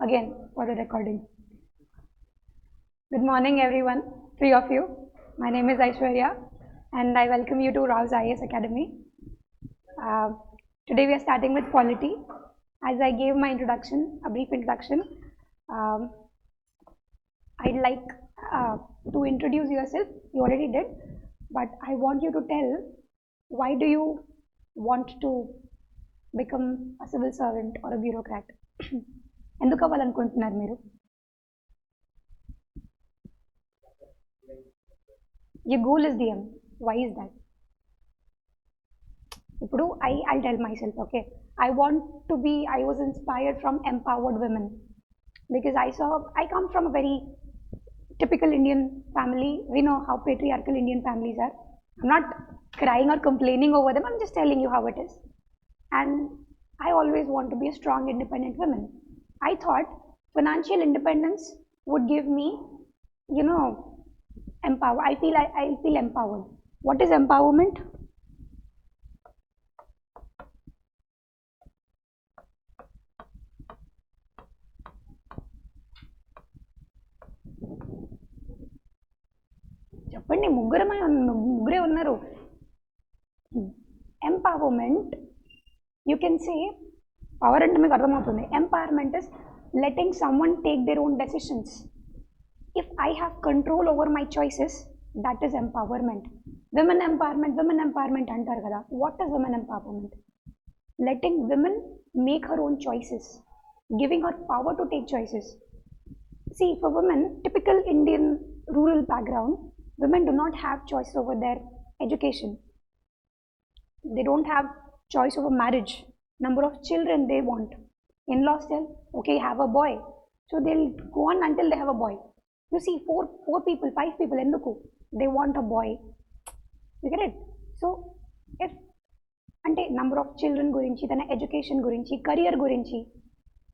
again for the recording. Good morning, everyone, three of you. My name is Aishwarya, and I welcome you to Rao's IAS Academy. Uh, Today we are starting with polity. As I gave my introduction, a brief introduction, um, I'd like to introduce yourself. You already did, but I want you to tell why do you want to become a civil servant or a bureaucrat? ఎందుకు అవ్వాలనుకుంటున్నారు మీరు? Your goal is the end. Why is that? ఇప్పుడు I'll tell myself, okay. I was inspired from empowered women because I come from a very typical Indian family. We know how patriarchal Indian families are. I'm not crying or complaining over them. I'm just telling you how it is. And I always want to be a strong, independent woman. I thought financial independence would give me, I feel empowered. What is empowerment? చెప్పండి, ముగ్గురే ఉన్నారు. Empowerment, you can say, power అంటే మీకు అర్థమవుతుంది. Empowerment is letting someone take their own decisions. If I have control over my choices, that is empowerment. Women empowerment antaru kada. What is women empowerment? Letting women make her own choices, giving her power to take choices. See, for women, typical Indian rural background, women do not have choice over their education. They don't have choice over marriage, number of children they want. In-laws tell, okay, have a boy. So they'll go on until they have a boy. You see, four people, 5 people, enduku they want a boy. You get it? So if ante number of children gurinchi, tana education gurinchi, career gurinchi,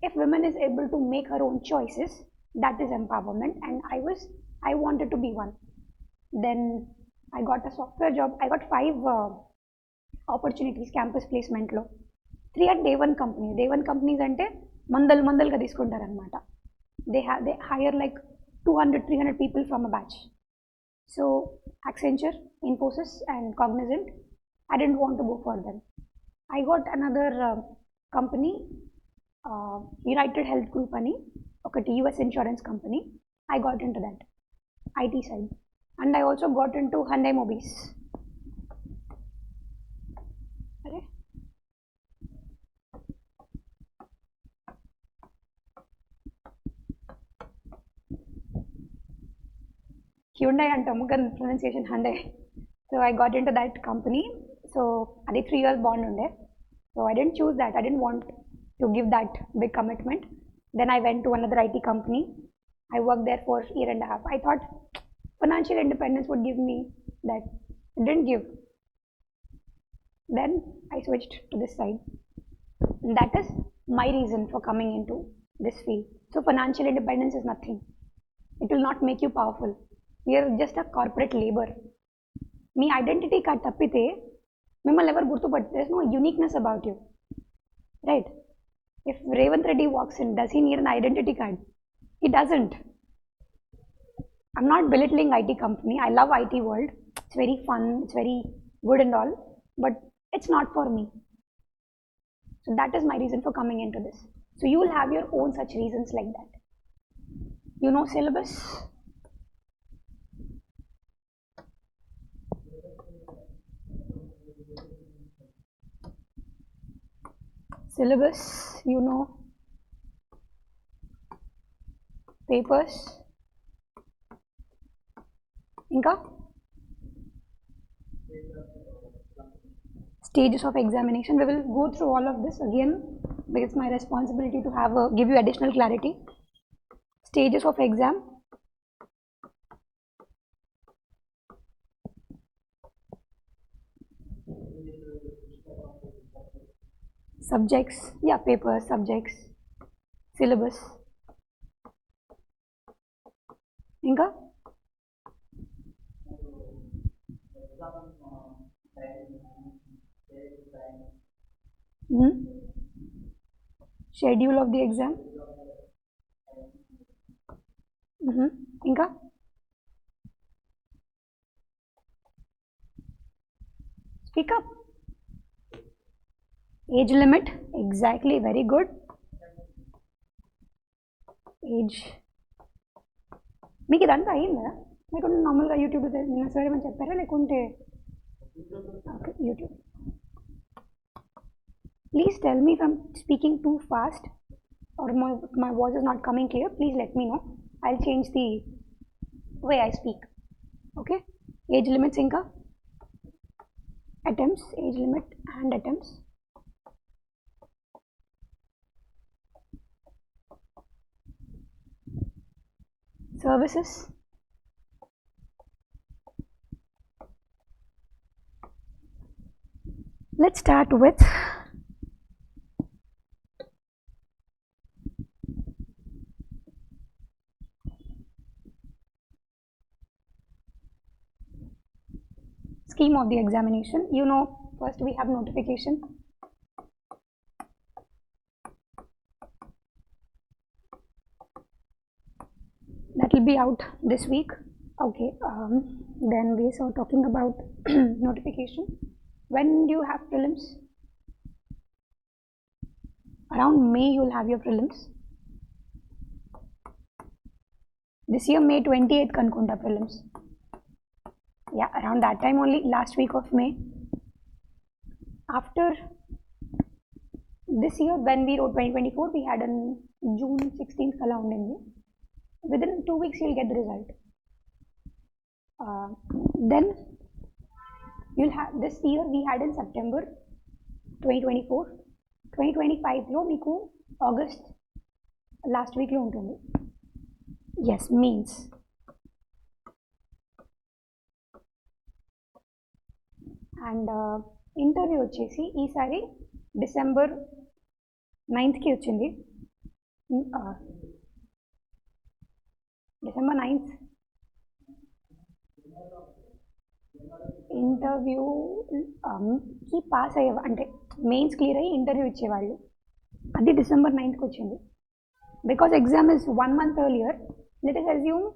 if women is able to make her own choices, that is empowerment. And I wanted to be one. Then I got a software job. I got 5 opportunities campus placement lo. 3 at day one company. Day one companies ante మందలుగా తీసుకుంటారనమాట. They hire like 200-300 people from a batch. So Accenture, Infosys and Cognizant, I didn't want to go for them. I got another company, United Health Group ani, okati US insurance company. I got into that IT side, and I also got into Hyundai Mobis. Okay. Hyundai antamu kan pronunciation Hyundai. So I got into that company. So adi 3 years bond unde. So I didn't choose that. I didn't want to give that big commitment. Then I went to another IT company. I worked there for a year and a half. I thought financial independence would give me that. It didn't give. Then I switched to this side. And that is my reason for coming into this field. So financial independence is nothing. It will not make you powerful. You're just a corporate labor. Me identity card తప్పితే మిమ్మల్ని ఎవరు గుర్తుపట్టు. there's no uniqueness about you, right? If Revanth Reddy walks in, does he need an identity card? He doesn't. I'm not belittling IT company. I love IT world. It's very fun, it's very good and all, but it's not for me. So that is my reason for coming into this. So you will have your own such reasons like that. You know syllabus? Syllabus, you know, papers, inka stages of examination. We will go through all of this again because it's my responsibility to give you additional clarity. Stages of exam, subjects, yeah, papers, subjects, syllabus, inka schedule of the exam, ఇంకా speak up. Age limit, exactly, very good. Age మీకు ఇదంతా అయిందా? లేకుంటే నార్మల్గా YouTube నిన్న సరే ఏమని చెప్పారా లేకుంటే? Okay, YouTube. Please tell me if I'm speaking too fast or my voice is not coming clear. Please let me know. I'll change the way I speak. Okay? Age limits inka? Attempts, age limit and attempts. Services. Let's start with scheme of the examination. You know, first we have notification. That will be out this week. Okay, then we are talking about notification. When do you have prelims? Around May you will have your prelims. This year May 28th kanukunta prelims. Yeah, around that time only, last week of May. After this year, when we wrote 2024, we had on June 16th kala undindi. Within 2 weeks you'll get the result. Then you'll have, this year we had in September 2024. 2025 lo meeku August last week lo untundi. Yes, means and interview వచ్చేసి ఈసారి December 9th వచ్చింది. December 9th ఇంటర్వ్యూకి pass అయ్యే అంటే mains clear అయ్యి interview ఇచ్చేవాళ్ళు. అది December 9th వచ్చింది. Because exam is 1 month earlier, let us assume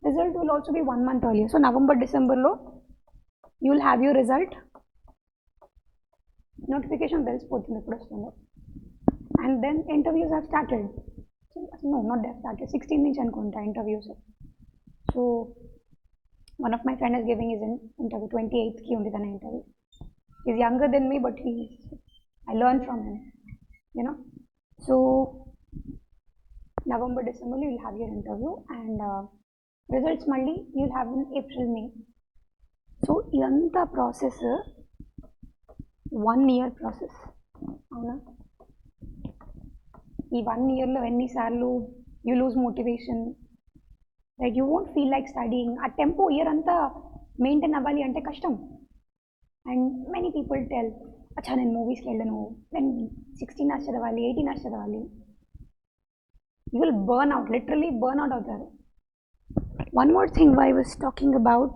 result will also be 1 month earlier. So November, December lo you will have your result. Notification bells పోతుంది ఎప్పుడు వస్తుందో. And then interviews have started. No, not that started. 16 నుంచి అనుకుంటా interviews. So one of my friend is giving his interview 28th కి ఉంది తన interview. He's younger than me, but I learned from him, you know. So November, December you will have your interview and results మళ్ళీ you will have in April, May. So ఇదంతా process 1 year process. అవునా? ఈ 1 yearలో ఎన్నిసార్లు you lose motivation, like you won't feel like studying. ఆ tempo year అంతా maintain అవ్వాలి అంటే కష్టం. అండ్ మెనీ పీపుల్ టెల్, అచ్చా నేను మూవీస్కి వెళ్ళను, నేను 16 hours చదవాలి, 18 hours చదవాలి. You will burn out, literally burn out అవుతారు. One more thing I was talking about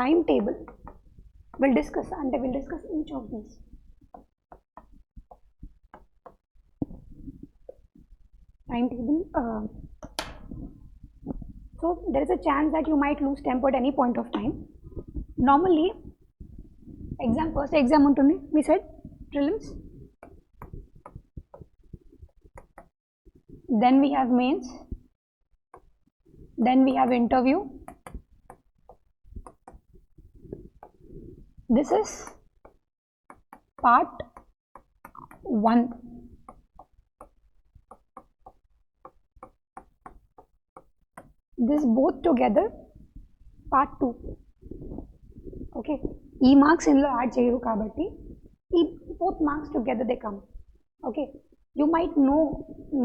timetable. We'll discuss each of these. Timetable. So there is a chance that you might lose tempo at any point of time. Normally, first exam untundi, we said prelims. Then we have mains. Then we have interview. This is part 1. This both together part 2. Okay, ఈ marks ఇందులో add చేయరు కాబట్టి ఈ both marks together they come. Okay, you might know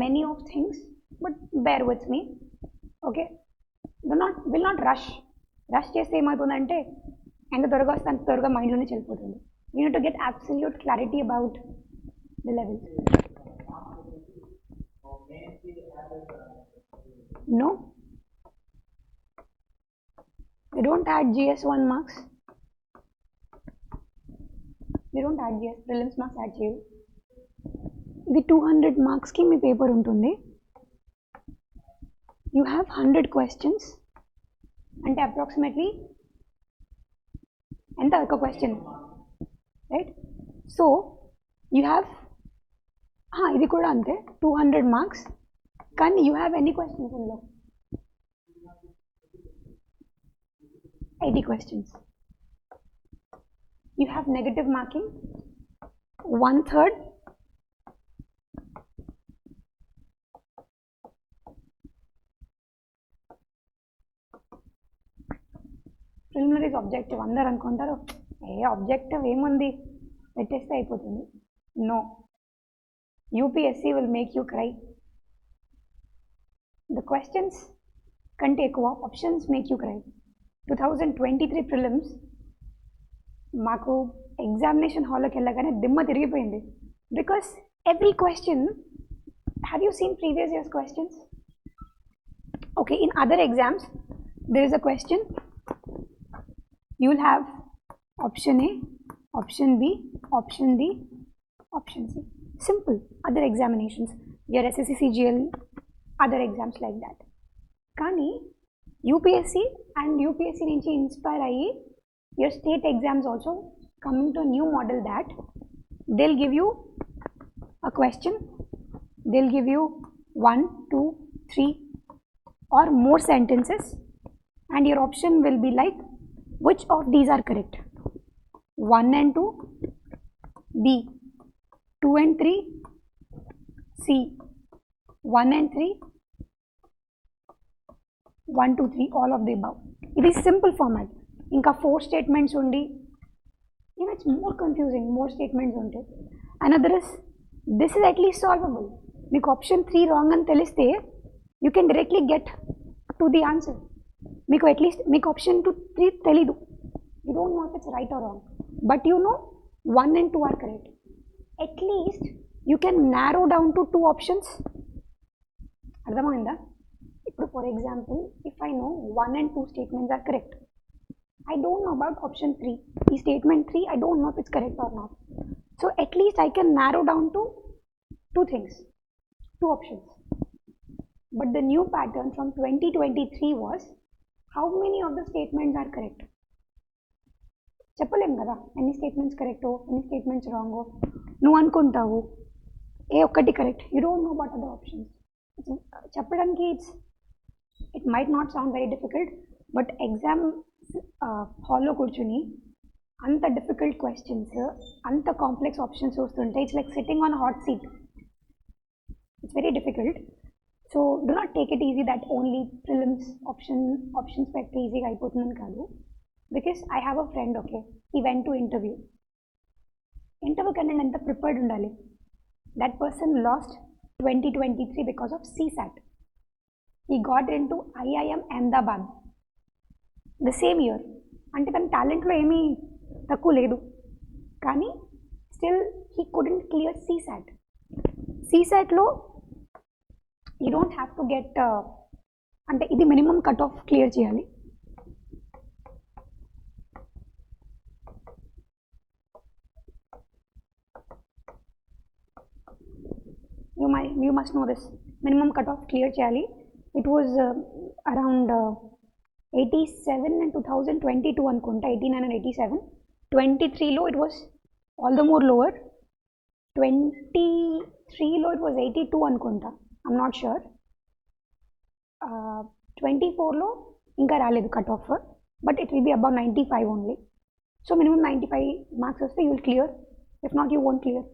many of things, but bear with me. Okay, will not rush చేస్తే ఏమవుతుందంటే ఎంత త్వరగా వస్తే అంత త్వరగా మైండ్లోనే వెళ్ళిపోతుంది. You need to get absolute clarity about the levels. No, they don't add GS1 marks. They don't add GS prelims marks add చేయరు. ఇది 200 marksకి మీ పేపర్ ఉంటుంది. you have 100 questions అంటే అప్రాక్సిమేట్లీ ఎంత ఒక question, right? So you have ఇది కూడా అంతే 200 marks. కానీ యూ హ్యావ్ ఎన్ని క్వశ్చన్స్ ఇందులో? 80 questions. You have negative marking 1/3. Preliminaries objective అందరు అనుకుంటారు ఆబ్జెక్టివ్ ఏముంది పెట్టేస్తే అయిపోతుంది. No, UPSC will make you cry. The questions కంటే ఎక్కువ options make you cry. 2023 prelims మాకు ఎగ్జామినేషన్ హాల్లోకి వెళ్ళగానే దిమ్మ తిరిగిపోయింది. Because every question, have you seen previous years questions? Okay, in other exams there is a question, you will have option A, option B, option D, option C. Simple. Other examinations, your SSC CGL, other exams like that. Kani UPSC and UPSC nunchi inspire ayi your state exams also coming to a new model that they'll give you a question, they'll give you 1, 2, 3 or more sentences and your option will be like which of these are correct, 1 and 2, B, 2 and 3, C, 1 and 3, 1, 2, 3, all of the above. It is simple format. Inka 4 statements undi, it's more confusing, more statements unte. Another is, this is at least solvable. Meeku option 3 wrong ani teliste, you can directly get to the answer. Meeku at least meeku option 3 telidu, you don't know if it's right or wrong, but you know 1 and 2 are correct. At least you can narrow down to 2 options. Ardhamainda? For example, if I know 1 and 2 statements are correct, I don't know about option 3. The statement 3, I don't know if it's correct or not. So at least I can narrow down to 2 things, 2 options. But the new pattern from 2023 was, how many of the statements are correct? చెప్పలేం కదా ఎన్ని statements కరెక్టో ఎన్ని statements రాంగో. నువ్వు అనుకుంటావు ఏ ఒక్కటి correct, you don't know about other options. చెప్పడానికి it might not sound very difficult, but exam హాల్లో కూర్చుని అంత డిఫికల్ట్ క్వశ్చన్స్, అంత కాంప్లెక్స్ ఆప్షన్స్ చూస్తుంటే it's like sitting on hot seat. It's very difficult. So do not take it easy that only prelims options పెట్టి ఈజీగా అయిపోతుందని కాదు. Because I have a friend, okay, he went to interview కంటే ఎంత prepared ఉండాలి. That person last 2023 because of CSAT. He got into IIM Ahmedabad the same year. అంటే తన టాలెంట్లో ఏమీ తక్కువ లేదు, కానీ still he couldn't clear CSAT. CSATలో you don't have to get, అంటే ఇది మినిమం కట్ ఆఫ్ క్లియర్ చేయాలి. You must know this. Minimum cutoff clear cheyali. It was around 87 in 2022 anukunta, 89 and 87. 23 lo it was all the more lower. 23 lo it was 82 anukunta, I'm not sure. 24 lo inka raledu cutoff, but it will be above 95 only. So minimum 95 marks vaste you will clear, if not you won't clear.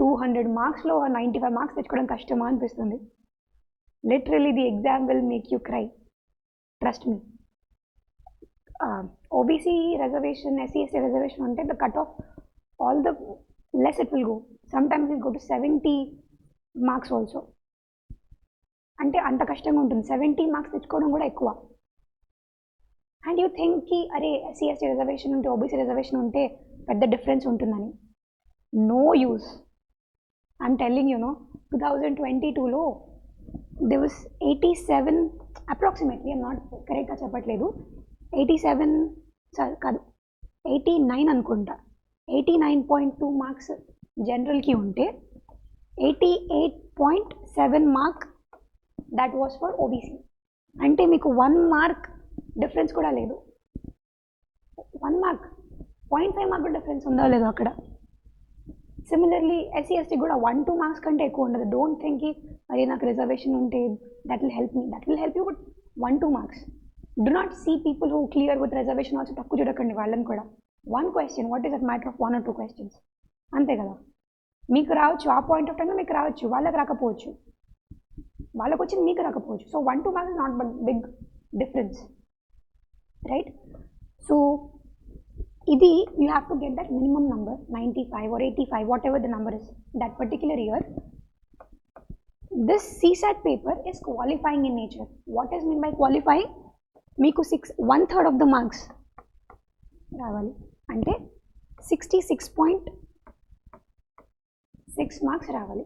200 మార్క్స్లో 95 marks తెచ్చుకోవడం కష్టమా అనిపిస్తుంది. Literally the exam will make you cry, trust me. OBC reservation, SC ST reservation ఉంటే the cut off all the less it will go. Sometimes it go to 70 marks also. అంటే అంత కష్టంగా ఉంటుంది. 70 marks తెచ్చుకోవడం కూడా ఎక్కువ. అండ్ యూ థింక్ కి అరే SC ST రిజర్వేషన్ ఉంటే, ఓబీసీ రిజర్వేషన్ ఉంటే పెద్ద డిఫరెన్స్ ఉంటుందని. No use. I'm telling you, 2022 లో there was 87 approximately, I'm not correct గా చెప్పట్లేదు, 87 కాదు 89 అనుకుంటా, 89.2 మార్క్స్ జనరల్కి ఉంటే 88.7 mark that was for OBC. అంటే మీకు 1 మార్క్ డిఫరెన్స్ కూడా లేదు. 1 మార్క్ 0.5 మార్క్ డిఫరెన్స్ ఉందో లేదో అక్కడ. సిమిలర్లీ ఎస్సీ ఎస్టీ కూడా 1-2 మార్క్స్ కంటే ఎక్కువ ఉండదు. డోంట్ థింక్ అది నాకు రిజర్వేషన్ ఉంటే that will help me. That will help you but 1-2 marks. Do not see people who clear with reservation also తక్కువ చూడకండి వాళ్ళని కూడా. 1 question, what is that matter of 1 or 2 questions, అంతే కదా. మీకు రావచ్చు, ఆ పాయింట్ ఆఫ్ టైంలో మీకు రావచ్చు, వాళ్ళకి రాకపోవచ్చు, వాళ్ళకి వచ్చింది మీకు రాకపోవచ్చు. So 1-2 marks is not but big difference, right? So ఇది you have to get that minimum number 95 or 85, whatever the number is that particular year. This CSAT paper is qualifying in nature. What is mean by qualifying? మీకు 1/3 of the marks రావాలి అంటే 66.6 marks రావాలి.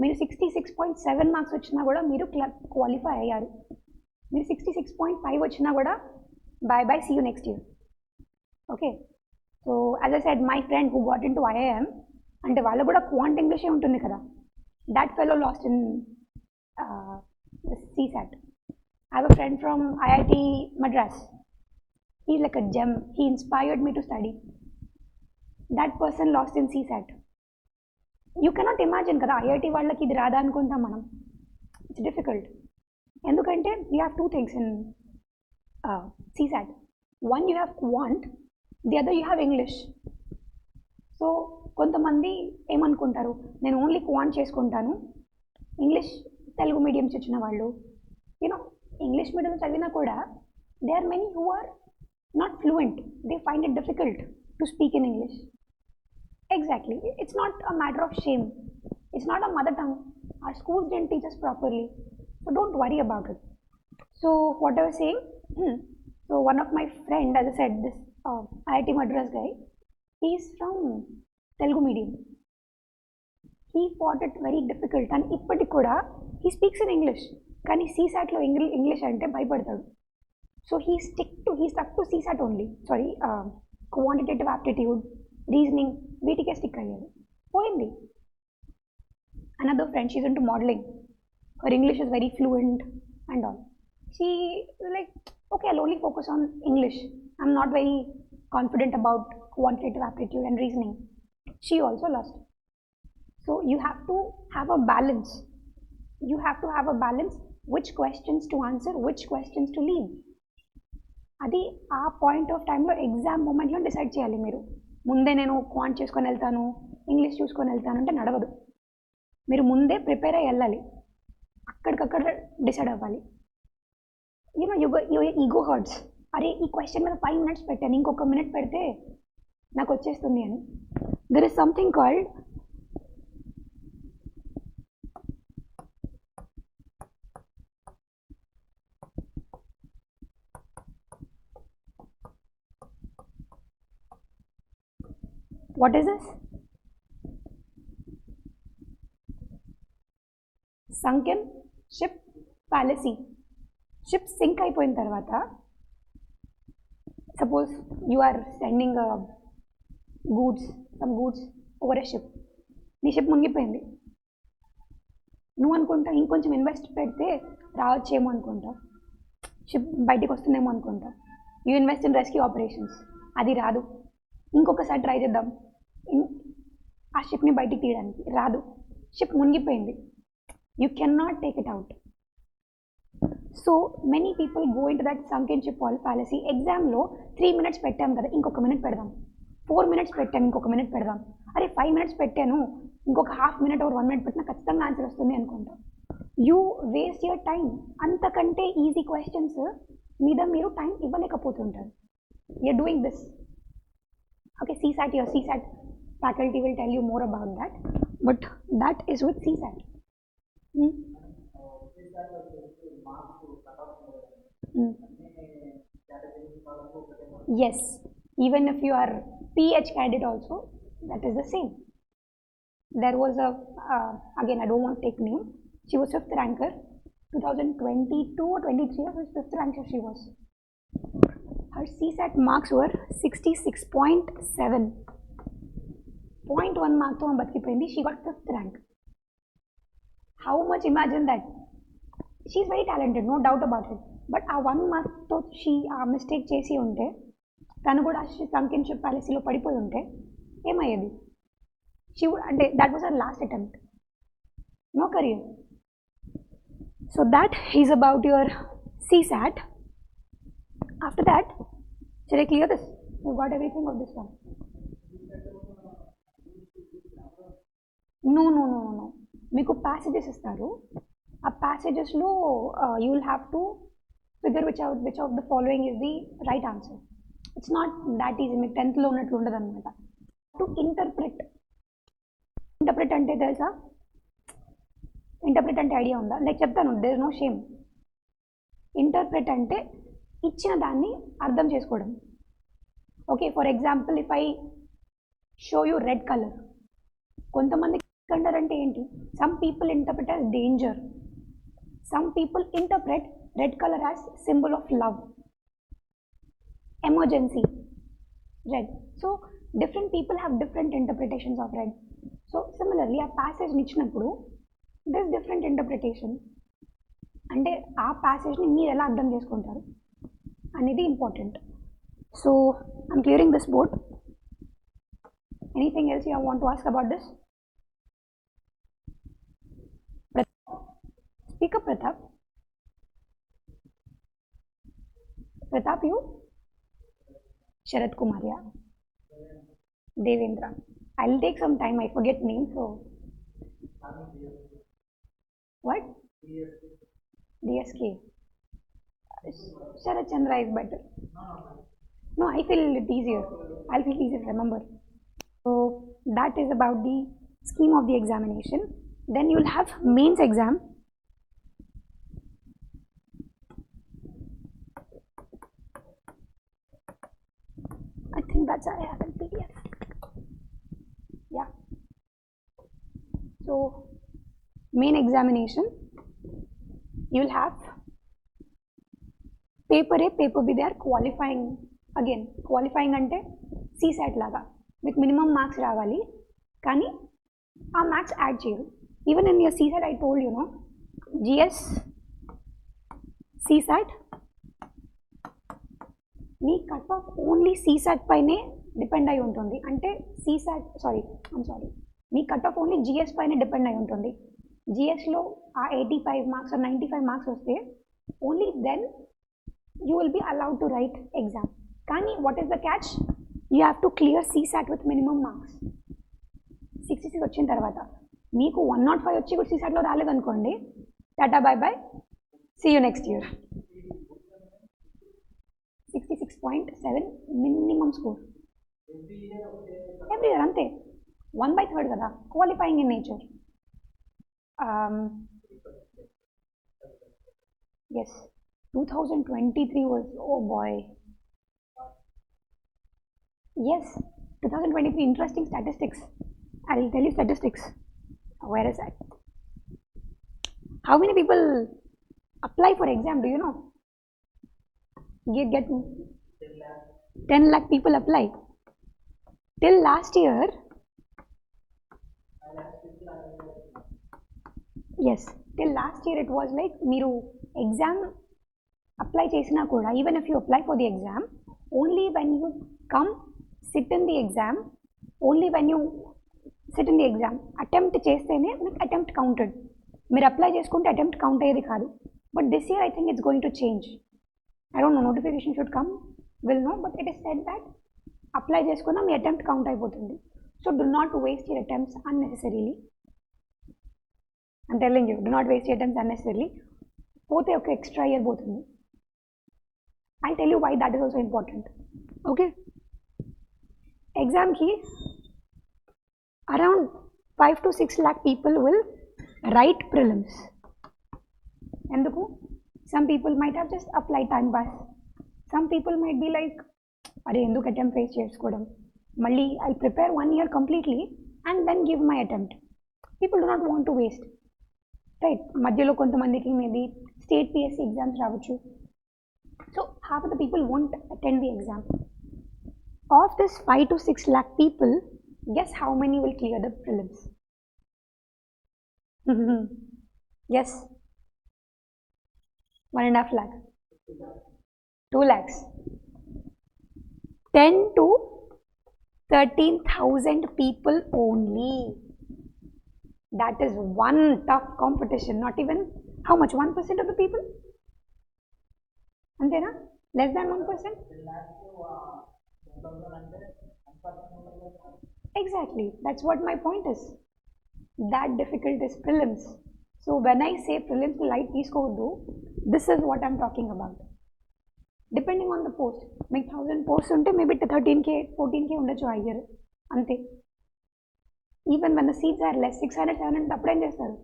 మీరు 66.7 marks వచ్చినా కూడా మీరు qualify అయ్యారు. మీరు 66.5 వచ్చినా కూడా bye bye, see you next year. Okay. So as I said, my friend who got in to IIM అంటే వాళ్ళు కూడా క్వాంట్ ఇంగ్లీషే ఉంటుంది కదా. That fellow last in CSAT. I have a friend from IIT Madras. He's like a gem. He inspired me to study. That person lost in CSAT. You cannot imagine కదా, IIT వాళ్ళకి ఇది రాదా అనుకుంటాం మనం. It's difficult. ఎందుకంటే we have 2 things in CSAT. One, you have quant, the other you have English. So కొంతమంది ఏమనుకుంటారు, నేను ఓన్లీ క్వాంట్ చేసుకుంటాను, ఇంగ్లీష్ తెలుగు మీడియం వచ్చిన వాళ్ళు, యూనో ఇంగ్లీష్ మీడియం చదివినా కూడా they are many who are not fluent, they find it difficult to speak in English. Exactly, it's not a matter of shame, it's not a mother tongue, our schools didn't teach us properly, so don't worry about it. So what I was saying, so one of my friend, as I said, this IIT Madras guy, he is from Telugu medium. He fought it very difficult and ippati kuda he speaks in English, kani CSAT lo English ante bhaypadtadu. So he stuck to CSAT only, sorry, quantitative aptitude, reasoning, వీటికే stick అయ్యాడు, పోయింది. Another friend, she's into modeling, her English is very fluent and all. She like, okay, I'll only focus on English, I'm not very confident about quantitative aptitude and reasoning. She also lost. So you have to have a balance. You have to have a balance, which questions to answer, which questions to leave. అది ఆ point of టైంలో exam మూమెంట్లో decide చేయాలి మీరు. ముందే నేను quant చేసుకొని వెళ్తాను, ఇంగ్లీష్ చూసుకొని వెళ్తాను అంటే నడవదు. మీరు ముందే ప్రిపేర్ అయ్యి వెళ్ళాలి, అక్కడికక్కడ డిసైడ్ అవ్వాలి. యూనో ఈగో హర్ట్స్, అరే ఈ క్వశ్చన్ మీద 5 minutes పెట్టాను, ఇంకొక మినిట్ పెడితే నాకు వచ్చేస్తుంది అని. There is something called what is this? Sunken ship fallacy. Ship sink అయిపోయిన తర్వాత, suppose you are sending some goods over a ship. నీ షిప్ మునిగిపోయింది, నువ్వు అనుకుంటా ఇంకొంచెం ఇన్వెస్ట్ పెడితే రావచ్చేమో అనుకుంటా, షిప్ బయటికి వస్తుందేమో అనుకుంటా. You invest in rescue operations, అది రాదు. ఇంకొకసారి ట్రై చేద్దాం ఆ షిప్ని బయటికి తీయడానికి, రాదు, షిప్ మునిగిపోయింది. You can not take it out. So many people go in to that సంకెన్ ship fallacy. ఎగ్జామ్లో 3 minutes పెట్టాం కదా, ఇంకొక మినిట్ పెడదాం. 4 minutes పెట్టాను, ఇంకొక మినిట్ పెడదాం. అరే 5 minutes పెట్టాను, ఇంకొక ½ minute or 1 minute పెట్టినా ఖచ్చితంగా ఆన్సర్ వస్తుంది అనుకుంటా. You waste your time. అంతకంటే ఈజీ క్వశ్చన్స్ మీద మీరు టైం ఇవ్వలేకపోతుంటారు. You're doing this. Okay, CSAT, your CSAT faculty will tell you more about that, but that is with CSAT. Yes, even if you are PH candidate also, that is the same. There was a, again I don't want to take name, she was 5th ranker, 2022 or 23, was 5th ranker she was. Her CSAT marks were 66.7. 0.1 mark to బతికిపోయింది. She got 5th rank. How much, imagine that. She is very talented, no doubt about it. But ఆ 1 మార్క్తో ఆ mistake చేసి ఉంటే తను కూడా సంకిన్షిప్ ప్యాలెసీలో పడిపోయి ఉంటే ఏమయ్యేది? అంటే that was our last attempt, no career. So that is about your CSAT. After that, shall I clear this? You got everything of this one? No. మీకు passages ఇస్తారు. ఆ passagesలో you will have to figure which of the following is the right answer. It's not that easy. మీకు 10thలో ఉన్నట్లు ఉండదు అనమాట. To interpret అంటే తెలుసా? Interpret అంటే ఐడియా ఉందా? లైక్ చెప్తాను, there is no shame. Interpret అంటే ఇచ్చిన దాన్ని అర్థం చేసుకోవడం. Okay, for example if I show you red colour, కొంతమంది కలర్ అంటే ఏంటి? Some people interpret as danger, some people interpret red colour as symbol of love, emergency, red. So different people have different interpretations of red. So similarly ఆ ప్యాసేజ్ని ఇచ్చినప్పుడు this different interpretation అంటే ఆ ప్యాసేజ్ని మీరు ఎలా అర్థం చేసుకుంటారు అనేది important. So I'm clearing this board. Anything else you want to ask about this? Speak up, Pratap. Pratap, you? Sharad Kumaria. Devendra. I'll take some time, I forget names, so. What? DSK. Sharad Chandra is better. No, I feel it easier. I'll feel easier to remember. So that is about the scheme of the examination. Then you'll have mains exam. I think that's I have in PDF. Yeah. So main examination, you'll have paper A, paper B. They are qualifying again. Qualifying ante CSAT laga మీకు minimum marks రావాలి, కానీ ఆ marks add చేయరు. Even in your CSAT I told you, no, GS CSAT మీ cut off only CSAT పైనే depend అయి ఉంటుంది. అంటే మీ కట్ ఆఫ్ ఓన్లీ GS పైనే డిపెండ్ అయి ఉంటుంది. GSలో ఆ 85 మార్క్స్ 95 మార్క్స్ వస్తే only then you will be allowed to write exam. కానీ what is the catch? You have to clear CSAT with minimum marks. 66 వచ్చిన తర్వాత మీకు 105 వచ్చి కూడా CSATలో రాలేదనుకోండి, tata bye bye, see you next year. 66.7 minimum score every year, అంతే. 1/3 కదా, qualifying in nature. Yes, 2023 was, oh boy. Yes, 2023 interesting statistics. I will tell you statistics. Where is that? How many people apply for exam? Do you know? Get 10 lakh people apply. Till last year, yes, till last year it was like మీరు exam apply చేసినా కూడా, even if you apply for the exam, only when you come SIT in the exam, only when you SIT in the exam attempt చేస్తేనే మీకు attempt counted. మీరు apply చేసుకుంటే attempt count అయ్యేది కాదు. But this year I think it's going to change. I don't know, notification should come, will know, but it is said that apply చేసుకున్నా మీ attempt count అయిపోతుంది. So do not waste your attempts unnecessarily. I'm telling you, do not waste your attempts unnecessarily. పోతే ఒక extra year పోతుంది. I'll tell you why that is also important. Okay, ఎగ్జామ్కి around 5 to 6 lakh people will write prelims. ఎందుకు? Some people might have just applied time pass. Some people might be like, అరే ఎందుకు attempt face చేసుకోవడం, మళ్ళీ I prepare 1 year completely and then give my attempt. People do not want to waste, right? మధ్యలో కొంతమందికి maybe state PSC exams రావచ్చు. So half of the people won't attend the exam. Of this 5 to 6 lakh people, guess how many will clear the prelims? Yes, 1.5 lakh. 2 lakhs. 10 to 13,000 people only. That is one tough competition. Not even how much? 1% of the people? Antena? Less than 1%? Exactly. That's what my point is. That difficult is prelims. So when I say prelims light తీసుకోవద్దు, this is what I'm talking about. Depending on the post. మీకు 1000 posts ఉంటే maybe 13K 14K ఉండొచ్చు ఆ year అంతే. Even when the seats are less 600 700 అప్పుడు ఏం చేస్తారు?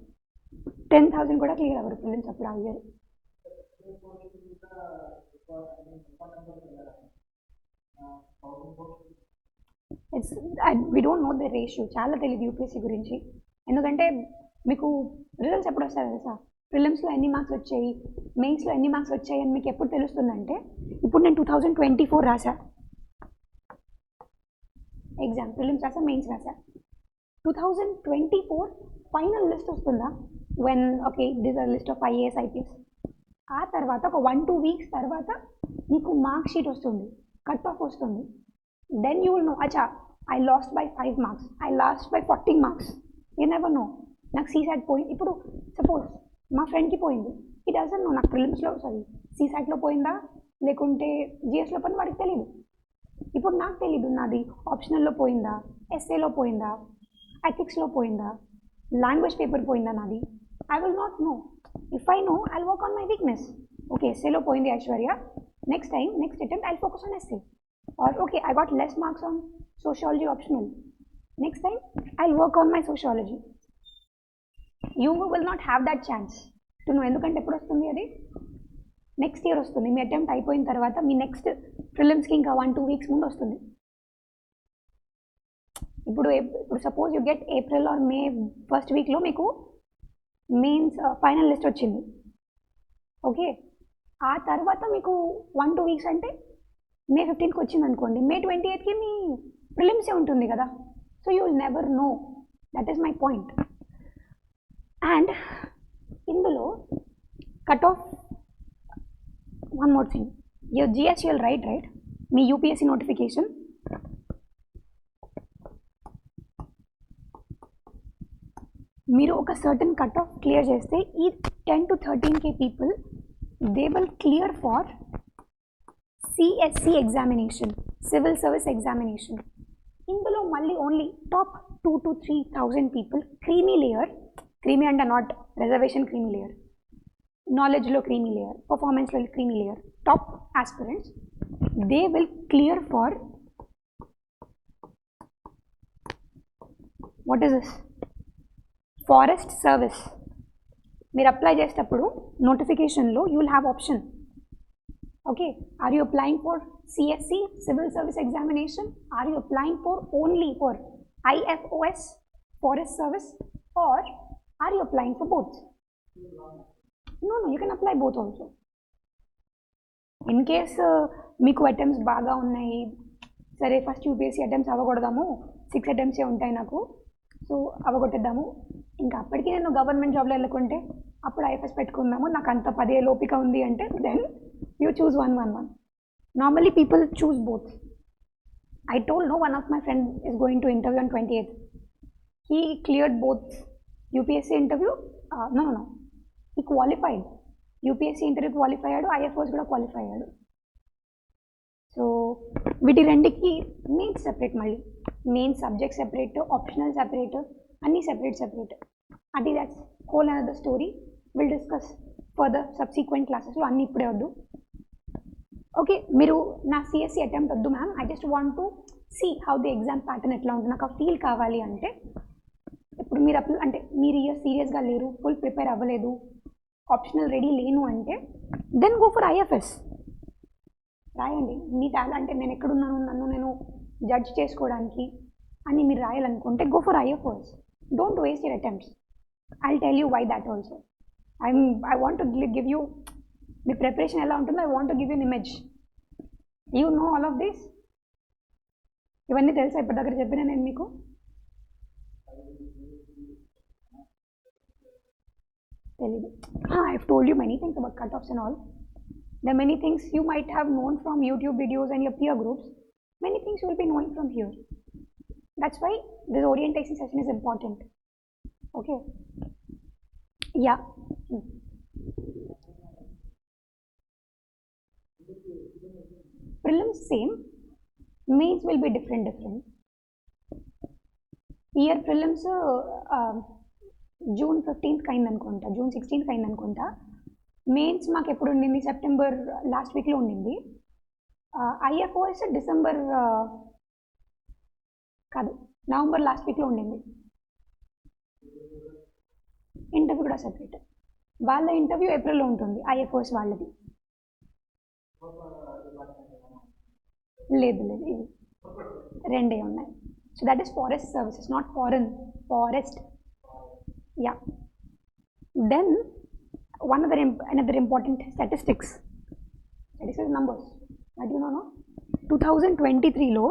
10,000 కూడా క్లియర్ అవ్వరు ప్రిలిమ్స్ అప్పుడు ఆ year. we don't know the ratio. చాలా తెలియదు యూపీఎస్సీ గురించి. ఎందుకంటే మీకు రిజల్ట్స్ ఎప్పుడు వస్తాయి తెలుసా? ప్రిలిమ్స్లో ఎన్ని మార్క్స్ వచ్చాయి, మెయిన్స్లో ఎన్ని మార్క్స్ వచ్చాయి అని మీకు ఎప్పుడు తెలుస్తుందంటే, ఇప్పుడు నేను 2024 రాసా ఎగ్జామ్, ప్రిలిమ్స్ రాసా, మెయిన్స్ రాసా. 2024 ఫైనల్ లిస్ట్ వస్తుందా? When okay this are list of IAS IPS. ఆ తర్వాత ఒక 1-2 weeks తర్వాత మీకు మార్క్ షీట్ వస్తుంది, కట్ ఆఫ్ వస్తుంది. దెన్ యూ విల్ నో, అచ్చా I lost by 5 marks, I lost by 40 marks. You never know. నాకు సీసాట్ పోయి, ఇప్పుడు సపోజ్ మా ఫ్రెండ్కి పోయింది, ఈ డజన్ నో నాకు ప్రిలిమ్స్లో సీసాట్లో పోయిందా లేకుంటే జిఎస్లో పోయింది వాడికి తెలియదు. ఇప్పుడు నాకు తెలీదు నాది ఆప్షనల్లో పోయిందా, ఎస్ఏలో పోయిందా, ఎథిక్స్లో పోయిందా, లాంగ్వేజ్ పేపర్ పోయిందా నాది. I will not know. If I know I work on my weakness. Okay ఎస్ఏలో పోయింది Aishwarya, next time next attempt I focus on SA. Or okay, I got less marks on sociology optional. Next time, I'll work on my sociology. You will not have that chance to know. ఎందుకంటే ఎప్పుడు వస్తుంది అది? Next year వస్తుంది. మీ attempt అయిపోయిన తర్వాత మీ next ప్రిలిమ్స్కి ఇంకా 1-2 weeks ముందు వస్తుంది. ఇప్పుడు suppose you get April are May first వీక్లో మీకు మెయిన్స్ ఫైనల్ లిస్ట్ వచ్చింది. ఓకే, ఆ తర్వాత మీకు 1-2 weeks అంటే మే 15కి వచ్చింది అనుకోండి, మే 28కి మీ ప్రిలిమ్సే ఉంటుంది కదా. So you will never know. That is my point. And ఇందులో cut off one more thing, your GSUL right మీ యూపీఎస్సీ నోటిఫికేషన్ మీరు ఒక సర్టన్ కట్ ఆఫ్ క్లియర్ చేస్తే ఈ 10 to 13K people they will clear for CSC examination, civil service examination. ఇందులో మళ్ళీ only top 2,000 to 3,000 people, creamy layer, creamy అంటే not reservation creamy layer, నాలెడ్జ్లో creamy layer, పర్ఫార్మెన్స్లో creamy layer, top aspirants, they will clear for what is this forest service. మీరు apply చేసేటప్పుడు నోటిఫికేషన్లో you will have option. Okay, are you applying for CSC, Civil Service Examination? Are you applying for only for IFOS, Forest Service, or are you applying for both? No, you can apply both also. In case మీకు attempts బాగా ఉన్నాయి, సరే first UPSC attempts అవ్వకూడదాము, 6 attempts ఉంటాయి నాకు, so అవగొట్టేద్దాము, ఇంకా అప్పటికి నేను government జాబ్లో వెళ్ళకుంటే అప్పుడు ఐఎఫ్ఎస్ పెట్టుకుందాము, నాకు అంత 10 ఏళ్ళ ఓపిక ఉంది అంటే then you choose one. Normally people choose both. I told no, one of my friend is going to interview on 28th. He cleared both UPSC interview. No, he qualified. UPSC interview qualified, IFOS kuda qualified. So వీటి రెండుకి mains separate, మళ్ళీ main subject separate, optional separate, అన్నీ separate. అది that's whole another story. Will discuss further subsequent క్లాసెస్లో, అన్నీ ఇప్పుడే వద్దు. Okay, మీరు నా సిఎస్సి అటెంప్ట్ వద్దు ma'am, I just want to see how the exam pattern ఎట్లా ఉంటుంది, నాకు ఆ ఫీల్ కావాలి అంటే, ఇప్పుడు మీరు అంటే మీరు ఇయర్ సీరియస్గా లేరు, ఫుల్ ప్రిపేర్ అవ్వలేదు, ఆప్షనల్ రెడీ లేను అంటే దెన్ గో ఫర్ ఐఎఫ్ఎస్. రాయండి మీ టాలెంట్. అంటే నేను ఎక్కడున్నాను, నన్ను నేను జడ్జ్ చేసుకోవడానికి అని మీరు రాయాలనుకుంటే go for IFS. Don't waste your attempts. I tell you why that also. I want to give you మీ ప్రిపరేషన్ ఎలా ఉంటుందో, I want to give you image. You know all of this. ఇవన్నీ తెలుసా ఇప్పటి దగ్గర చెప్పినా నేను మీకు? తెలీదు. I have told you many things about cut offs and all. The many things you might have known from YouTube videos and your peer groups, many things you will be knowing from here. That's why this orientation session is important. Okay. Yeah. Prelims same, mains will be different. Year prelims June 15th అయింది అనుకుంటా, June 16th అయింది అనుకుంటా. Mains మాకు ఎప్పుడు ఉండింది, September last వీక్లో ఉండింది. IFOS December కాదు, నవంబర్ లాస్ట్ వీక్లో ఉండింది. ఇంటర్వ్యూ కూడా సెపరేట్. వాళ్ళ ఇంటర్వ్యూ ఏప్రిల్లో ఉంటుంది, ఐఎఫ్ఓఎస్ వాళ్ళది. లేదు లేదు, ఇవి రెండే ఉన్నాయి. So that is forest services, not foreign, forest. Yeah. Then another important statistics numbers that you know, 2023 lo,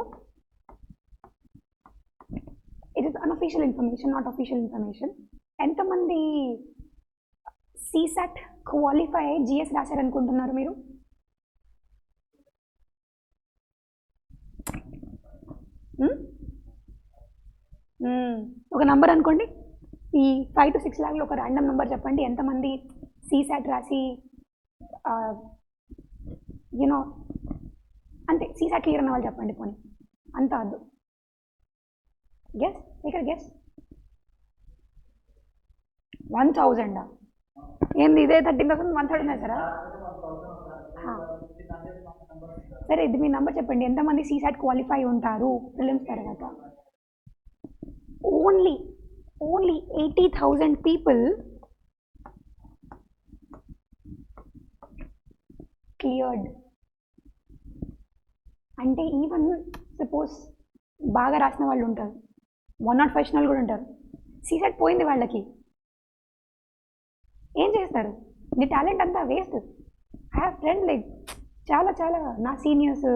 it is unofficial information, not official information. enta mandi CSAT qualify GS rasaru anukuntunnaru meeru? ఒక number అనుకోండి, ఈ 5 to 6 లాక్లో ఒక random number చెప్పండి. ఎంతమంది CSAT రాసి you know అంతే CSAT clear అన్న వాళ్ళు చెప్పండి. పోనీ అంత వద్దు. గెస్, ఇక్కడ గెస్. 1000. ఏంది ఇదే 13,000 1/3 ఉన్నాయి సారా? సరే, ఇది మీ నెంబర్ చెప్పండి. ఎంతమంది CSAT క్వాలిఫై ఉంటారు ప్రిలిమ్స్ తర్వాత? Only 80,000 people cleared. అంటే ఈవెన్ సపోజ్ బాగా రాసిన వాళ్ళు ఉంటారు, 105 వాళ్ళు కూడా ఉంటారు. CSAT పోయింది వాళ్ళకి, ఏం చేస్తారు? నీ టాలెంట్ అంతా waste. I have friend like చాలా నా సీనియర్స్,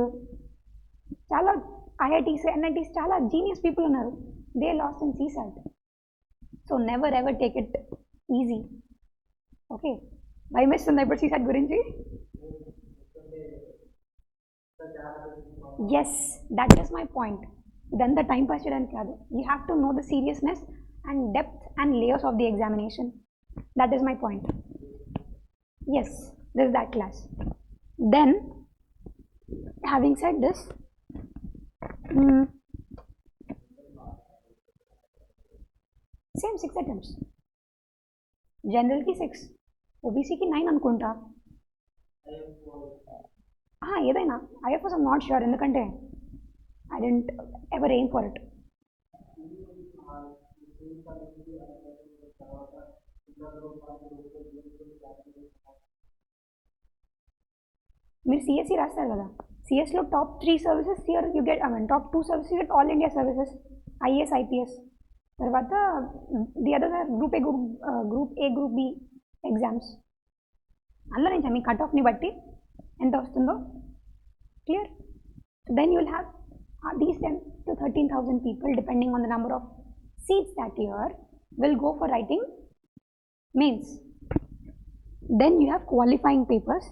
చాలా IITs NITs చాలా జీనియస్ పీపుల్ ఉన్నారు. They lost in CSAT. So never ever take it easy. Okay, భయం వేస్తుందా ఇప్పుడు CSAT గురించి? Yes, that is my point. ఇదంతా టైం పాస్ చేయడానికి కాదు. You have to know the seriousness and depth and layers of the examination. That is my point. Yes, this that class. Then having said this, same 6 attempts. General ki 6, OBC ki 9 అనుకుంటా. ఏదైనా IFS I'm not sure, ఎందుకంటే I didn't ever aim for it. మీరు CSE రాస్తారు కదా, సిఎస్లో top 3 services here you get, top 2 services you get all India services, IAS IPS. తర్వాత the others are group A group B exams. అందులో నుంచి మీ కట్ ఆఫ్ని బట్టి ఎంత వస్తుందో clear. Then you will have these 10 to 13,000 people, depending on the number of seats that year, will go for writing mains. Then you have qualifying papers.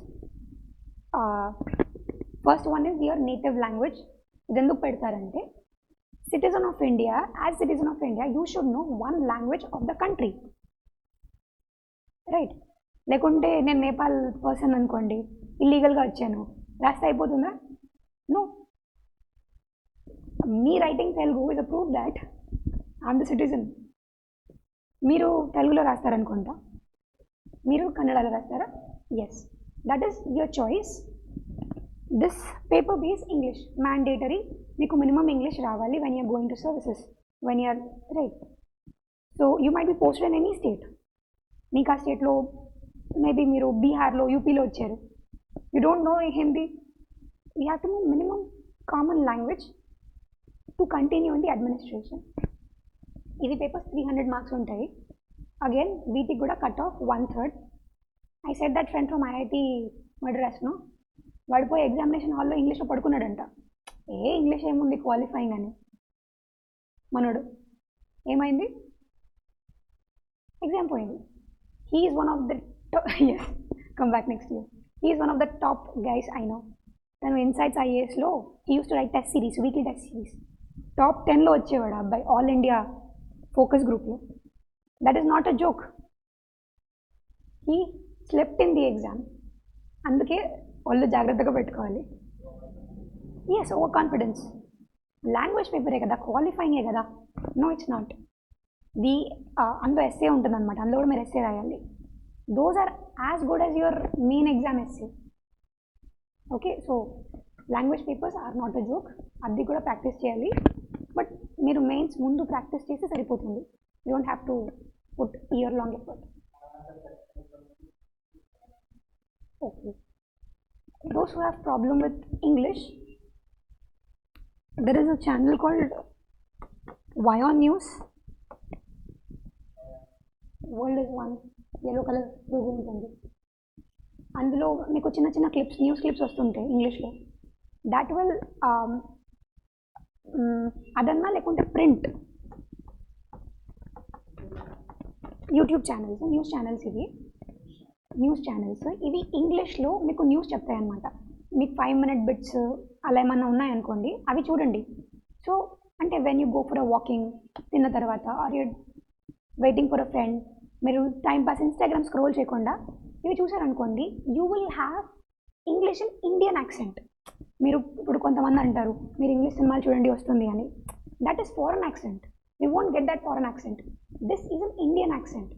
First one is your native language. ఇదెందుకు పెడతారంటే, citizen of India, as citizen of India, you should know one language of the country, right? లేకుంటే నేను Nepal person అనుకోండి, ఇల్లీగల్గా వచ్చాను, రాస్తే అయిపోతుందా? No. మీ writing Telugu is a proof that I'm the citizen. మీరు తెలుగులో రాస్తారనుకుంటా, మీరు కన్నడలో రాస్తారా? Yes, that is your choice. This paper base English mandatory. మీకు మినిమం ఇంగ్లీష్ రావాలి when you're going to services, when you're right. So you might be posted in any state. మీకు ఆ స్టేట్లో మేబీ మీరు బీహార్లో, యూపీలో వచ్చారు, you don't know Hindi, you have to know minimum common language to continue in the administration. ఇది papers 300 marks ఉంటాయి. Again వీటికి కూడా cut off 1/3. I said that friend from IIT మద్రాస్ను, వాడు పోయి ఎగ్జామినేషన్ హాల్లో ఇంగ్లీష్లో పడుకున్నాడంట. ఇంగ్లీష్ ఏముంది క్వాలిఫైయింగ్ అని. మనోడు ఏమైంది, ఎగ్జామ్ పోయింది. He is one of the yes, come back next year. He is one of the top guys I know. తను ఇన్సైట్స్ ఐఏఎస్లో he uses to write test series, weekly test series. Top 10లో వచ్చేవాడు అబ్బాయి all India focus గ్రూప్లో. That is not a joke. He slept in the exam. అందుకే వాళ్ళు జాగ్రత్తగా పెట్టుకోవాలి. Yes, over confidence. లాంగ్వేజ్ పేపరే కదా, క్వాలిఫైంగే కదా. No, it's not. ది అందులో ఎస్సే ఉంటుంది అనమాట, అందులో కూడా మీరు ఎస్సే రాయాలి. Those are as good as your main exam essay. Okay, so language papers are not a joke. అది కూడా ప్రాక్టీస్ చేయాలి. బట్ మీరు మెయిన్స్ ముందు ప్రాక్టీస్ చేస్తే సరిపోతుంది. You don't have to put year long effort. Okay, those who have problem with English, there is a channel called Vion News. World is one, yellow color logo ఉంటుంది. అందులో మీకు చిన్న చిన్న clips, news clips వస్తుంటాయి ఇంగ్లీష్లో. That will అదన్నా లేకుంటే print YouTube channels, news channels ఇవి ఇంగ్లీష్లో మీకు న్యూస్ చెప్తాయి అన్నమాట. మీకు 5 minute బిట్స్ అలా ఏమన్నా ఉన్నాయనుకోండి, అవి చూడండి. సో అంటే when you go for a walking, తిన్న తర్వాత, are you waiting for a friend, మీరు టైం పాస్ ఇన్స్టాగ్రామ్ స్క్రోల్ చేయకుండా ఇవి చూసారనుకోండి, you will have English in Indian accent. మీరు ఇప్పుడు కొంతమంది అంటారు మీరు ఇంగ్లీష్ సినిమాలు చూడండి వస్తుంది అని. That is foreign accent. You won't get that foreign accent. This is an Indian accent.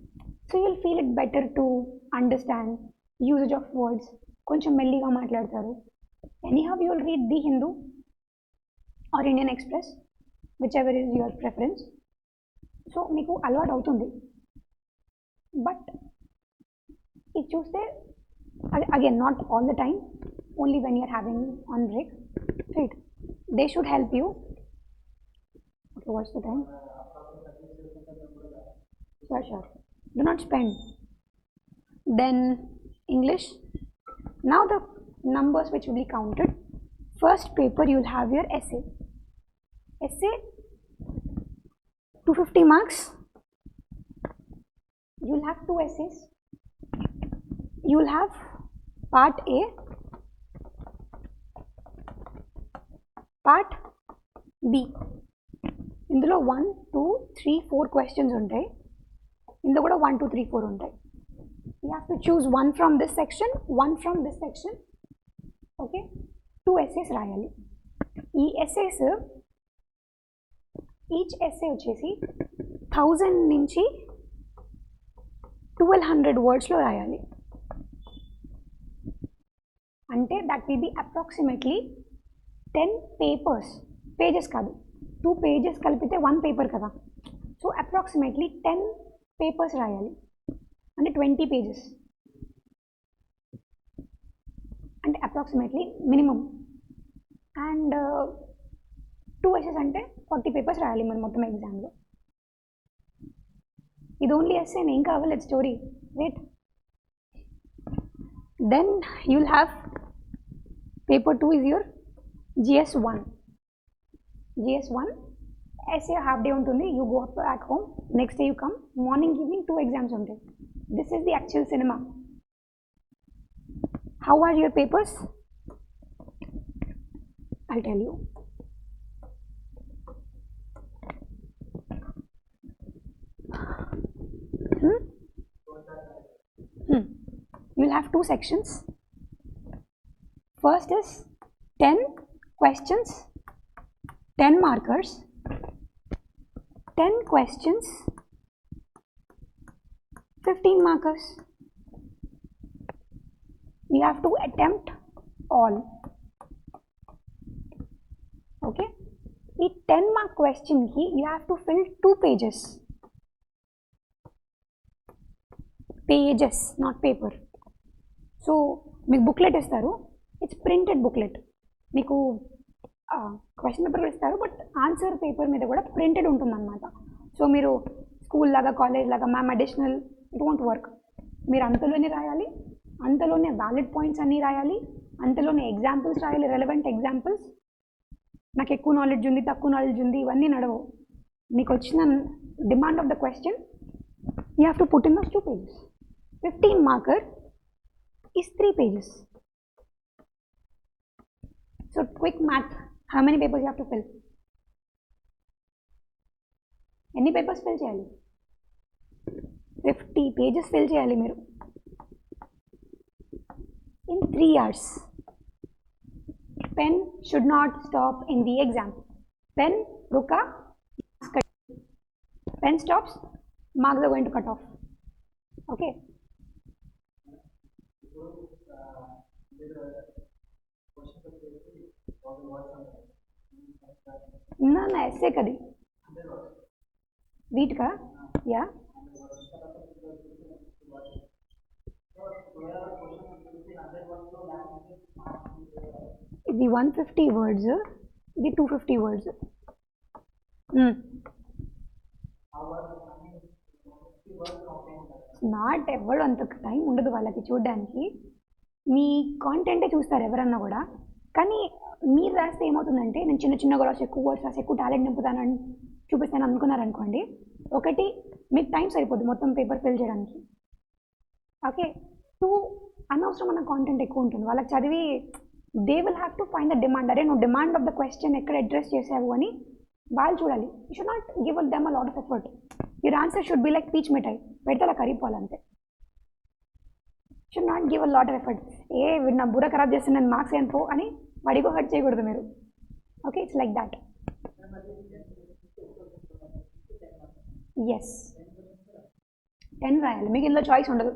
So you will feel it better to understand usage of words. కొంచెం మెల్లిగా మాట్లాడతారు. Anyhow you will read the Hindu or Indian Express, whichever is your preference. So మీకు అలవాటు అవుతుంది. But ఇది చూస్తే again not all the time, only when you're having on break, right? They should help you. Okay, what's the time? Sure. Do not spend. Then English. Now the numbers which will be counted. First paper you will have your essay. Essay 250 marks. You will have 2 essays. You will have part A, part B. ఇందులో 1, 2, 3, 4 questions ఉంటాయి. ఇందులో కూడా 1, 2, 3, 4 ఉంటాయి. You have to choose one from this section, one from this section. Okay, 2 essays రాయాలి. ఈ essays, each essay వచ్చేసి 1000 నుంచి 1200 wordsలో రాయాలి. అంటే that will be approximately 10 papers. Pages కాదు, 2 pages కలిపితే 1 paper కదా. సో అప్రాక్సిమేట్లీ 10 papers రాయాలి, అంటే 20 pages. అంటే అప్రాక్సిమేట్లీ మినిమం. అండ్ 2 essays అంటే 40 papers రాయాలి మనం మొత్తం ఎగ్జామ్లో. ఇది ఓన్లీ ఎస్సే, ఏం కావాలి story, right? Then you will have paper 2 is your GS1. GS1 essay half day ఉంటుంది. You go back home, next day you come, morning evening 2 exams ఉంటాయి. This is the actual cinema. How are your papers? I'll tell you. You'll have 2 sections. First is 10 questions, 10 markers, 10 questions, 15 markers. You have to attempt all. Okay? ఈ 10 mark question ki you have to fill 2 pages. Pages, not paper. So మీకు booklet ఇస్తారు, it's printed booklet. మీకు question paper ఇస్తారు, but answer paper మీద కూడా printed ఉంటుందన్నమాట. So మీరు school లాగా, కాలేజ్ లాగా ma'am additional, it won't work. మీరు అంతలోనే రాయాలి, అంతలోనే వ్యాలిడ్ పాయింట్స్ అన్నీ రాయాలి, అంతలోనే ఎగ్జాంపుల్స్ రాయాలి, రెలవెంట్ ఎగ్జాంపుల్స్. నాకు ఎక్కువ నాలెడ్జ్ ఉంది, తక్కువ నాలెడ్జ్ ఉంది, ఇవన్నీ నడవవు. మీకు వచ్చిన demand of the question you have to put in those 2 pages. 15 marker is 3 pages. So quick math, how many papers you have to fill? ఎన్ని పేపర్స్ ఫిల్ చేయాలి? 50 pages ఫిల్ చేయాలి మీరు in 3 hours. Pen should not stop in the exam. Pen ruka, pen stops, marks are going to cut off. Okay. ना ऐसे कदी wheat का या ఇది 150 words, ఇది 250 words. నాట్ ఎవరు అంత టైం ఉండదు వాళ్ళకి చూడడానికి. మీ కాంటెంటే చూస్తారు ఎవరన్నా కూడా. కానీ మీరు రాస్తే ఏమవుతుందంటే నేను చిన్న చిన్నగా రాసి ఎక్కువ వర్డ్స్ రాసి ఎక్కువ టాలెంట్ నింపుతానని చూపిస్తాను అనుకున్నారనుకోండి, ఒకటి మీకు టైం సరిపోద్ది మొత్తం పేపర్ ఫిల్ చేయడానికి. ఓకే. 2 అనవసరమైన కాంటెంట్ ఎక్కువ ఉంటుంది వాళ్ళకి చదివి. They will have to find the demand. అరే నువ్వు డిమాండ్ ఆఫ్ ద క్వశ్చన్ ఎక్కడ అడ్రస్ చేసావు అని వాళ్ళు చూడాలి. You should not give them a lot of effort. Your answer should be like పీచ్ మిఠాయి, పెడితే అలా కరిగిపోవాలంతే. Should not give a lot of effort. వీడు నా బుర్ర ఖరాబ్ చేస్తే నేను మార్క్స్ ఏంటో అని వాడికో హర్ట్ చేయకూడదు మీరు. Okay, it's like that. Yes, 10 రాయాలి, మీకు ఇందులో చాయిస్ ఉండదు.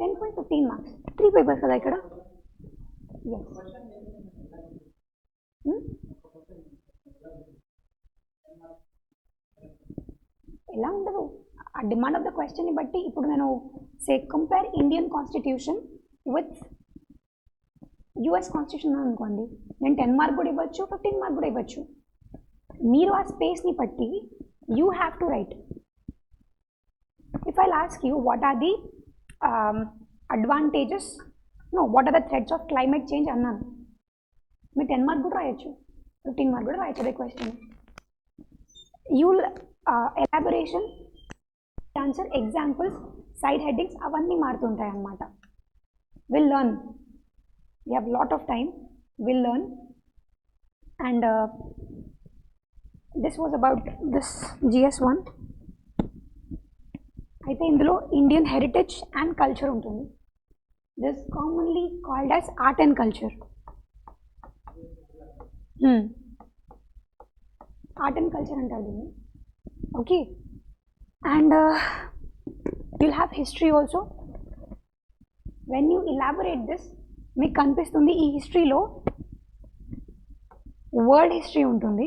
10.15 మార్క్స్, 3 పేపర్స్ కదా ఇక్కడ. ఎస్, ఎలా ఉండదు ఆ డిమాండ్ ఆఫ్ ద క్వశ్చన్ని బట్టి. ఇప్పుడు నేను say compare Indian constitution with US constitution అనుకోండి, నేను 10 మార్క్ కూడా ఇవ్వచ్చు, 15 మార్క్ కూడా ఇవ్వచ్చు. మీరు ఆ స్పేస్ని బట్టి you have to write. If I ask you what are the advantages, no what are the threats of climate change అన్నాను, మీరు 10 మార్క్ కూడా రాయొచ్చు, 15 మార్క్ కూడా రాయొచ్చు అదే question. You elaboration, answer, examples, side headings అవన్నీ మారుతుంటాయి అన్నమాట. Will learn, we have lot of time, will learn. And this was about this GS1. అయితే ఇందులో ఇండియన్ హెరిటేజ్ అండ్ కల్చర్ ఉంటుంది. This commonly called as art and culture. Art and culture అంటారు దీన్ని. Okay. And you'll have history also. When you elaborate this, మీకు కనిపిస్తుంది ఈ హిస్టరీలో world history ఉంటుంది.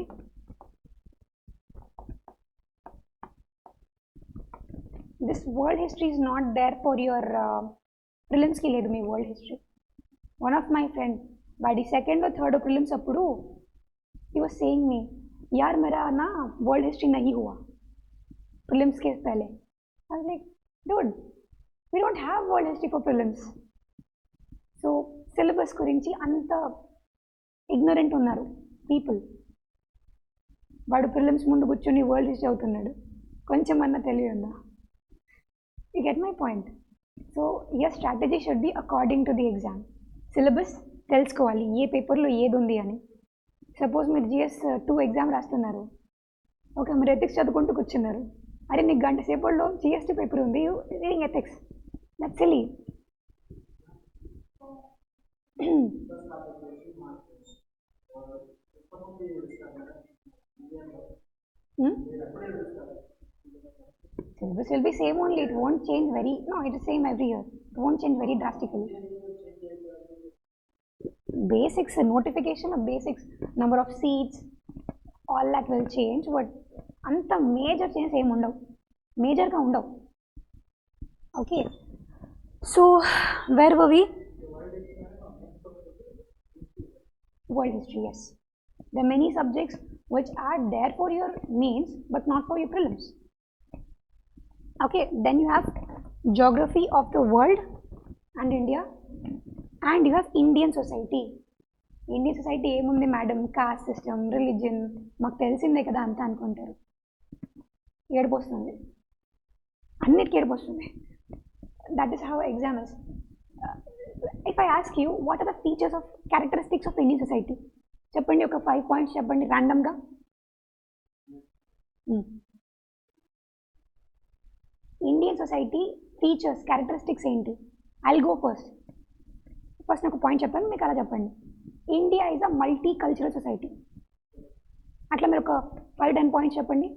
This world history is not there for your ప్రిలిమ్స్కి లేదు మీ world history. One of my friend వాడి 2nd or 3rd ప్రిలిమ్స్ అప్పుడు he was saying me, यार मेरा ना वर्ल्ड हिस्ट्री नहीं हुआ प्रीलिम्स के पहले. I was like, dude, we don't have world history for prelims. So syllabus గురించి అంత ignorant ఉన్నారు పీపుల్. వాడు ప్రిలిమ్స్ ముందు కూర్చొని వరల్డ్ హిస్టరీ అవుతున్నాడు, కొంచెం అన్న తెలియదా? You get my point. So your strategy should be according to the exam. Syllabus తెలుసుకోవాలి ఏ పేపర్లో ఏది ఉంది అని. సపోజ్ మీరు GS2 ఎగ్జామ్ రాస్తున్నారు, ఓకే, మీరు ఎథిక్స్ చదువుకుంటూ కూర్చున్నారు, అరే నీకు గంట సేపట్లో GS2 పేపర్ ఉంది, reading ethics, that's silly. Syllabus will be same only, it won't change very, no, it is same every year, it won't change very drastically. Basics, notification of basics, number of seats, all that will change, but anta major changes em undav, major ga undav. Okay, so where were we? World history, yes. There are many subjects which are there for your mains but not for your prelims. Okay, then you have geography of the world and India, and you have Indian society. Indian society ఏముంది madam, cost system, religion, మాకు తెలిసిందే కదా అంతా అనుకుంటారు. ఏడుపు వస్తుంది, అన్నిటికీ ఏడుపు వస్తుంది. That is how exam is. If I ask you what are the features of characteristics of Indian society, చెప్పండి, ఒక 5 పాయింట్స్ చెప్పండి ర్యాండమ్గా. ఇండియన్ సొసైటీ ఫీచర్స్, క్యారెక్టరిస్టిక్స్ ఏంటి? I'll go first. ఫస్ట్ నాకు పాయింట్ చెప్పాను, మీకు అలా చెప్పండి. India is a multicultural society. అట్లా మీరు ఒక 5-10 పాయింట్స్ చెప్పండి.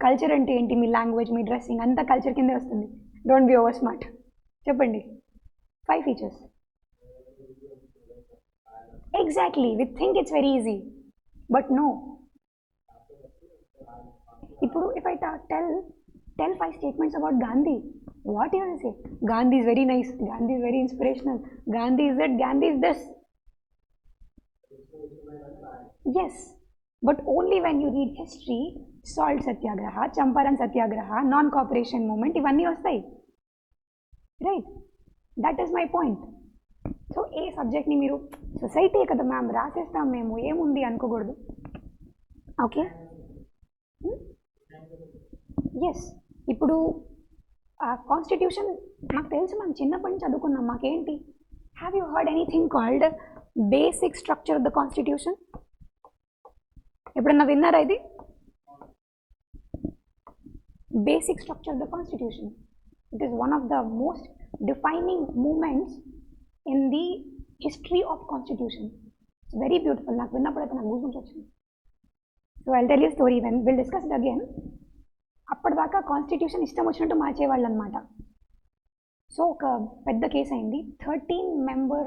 కల్చర్ అంటే ఏంటి? మీ లాంగ్వేజ్, మీ డ్రెస్సింగ్ అంతా కల్చర్ కిందే వస్తుంది. Don't be over smart. చెప్పండి 5 features. Exactly, we think it's very easy, but no. ఇప్పుడు if I tell 5 statements about Gandhi, what you will say? Gandhi is very nice, Gandhi is very inspirational, Gandhi is that, Gandhi is this. Yes, but only when you read history, salt satyagraha, champaran satyagraha, non cooperation movement, ఇవన్నీ వస్తాయి, right? That is my point. So ఏ సబ్జెక్ట్ని మీరు society కదా ma'am రాసేస్తాం మేము, ఏముంది అనుకోకూడదు. Okay, yes. ఇప్పుడు కాన్స్టిట్యూషన్ నాకు తెలుసు, మనం చిన్నప్పటి నుంచి చదువుకున్నాం, మాకేంటి? Have you heard anything called basic structure of the constitution? ఎప్పుడన్నా విన్నారా ఇది? Basic structure of the constitution, it is one of the most defining moments in the history of constitution. It's very beautiful. నాకు విన్నప్పుడైతే నాకు goose bumps వచ్చింది. So I tell you story, when will discuss it again. అప్పటిదాకా constitution ఇష్టం వచ్చినట్టు మార్చేవాళ్ళు అనమాట. So ఒక పెద్ద కేసు అయింది, 13 మెంబర్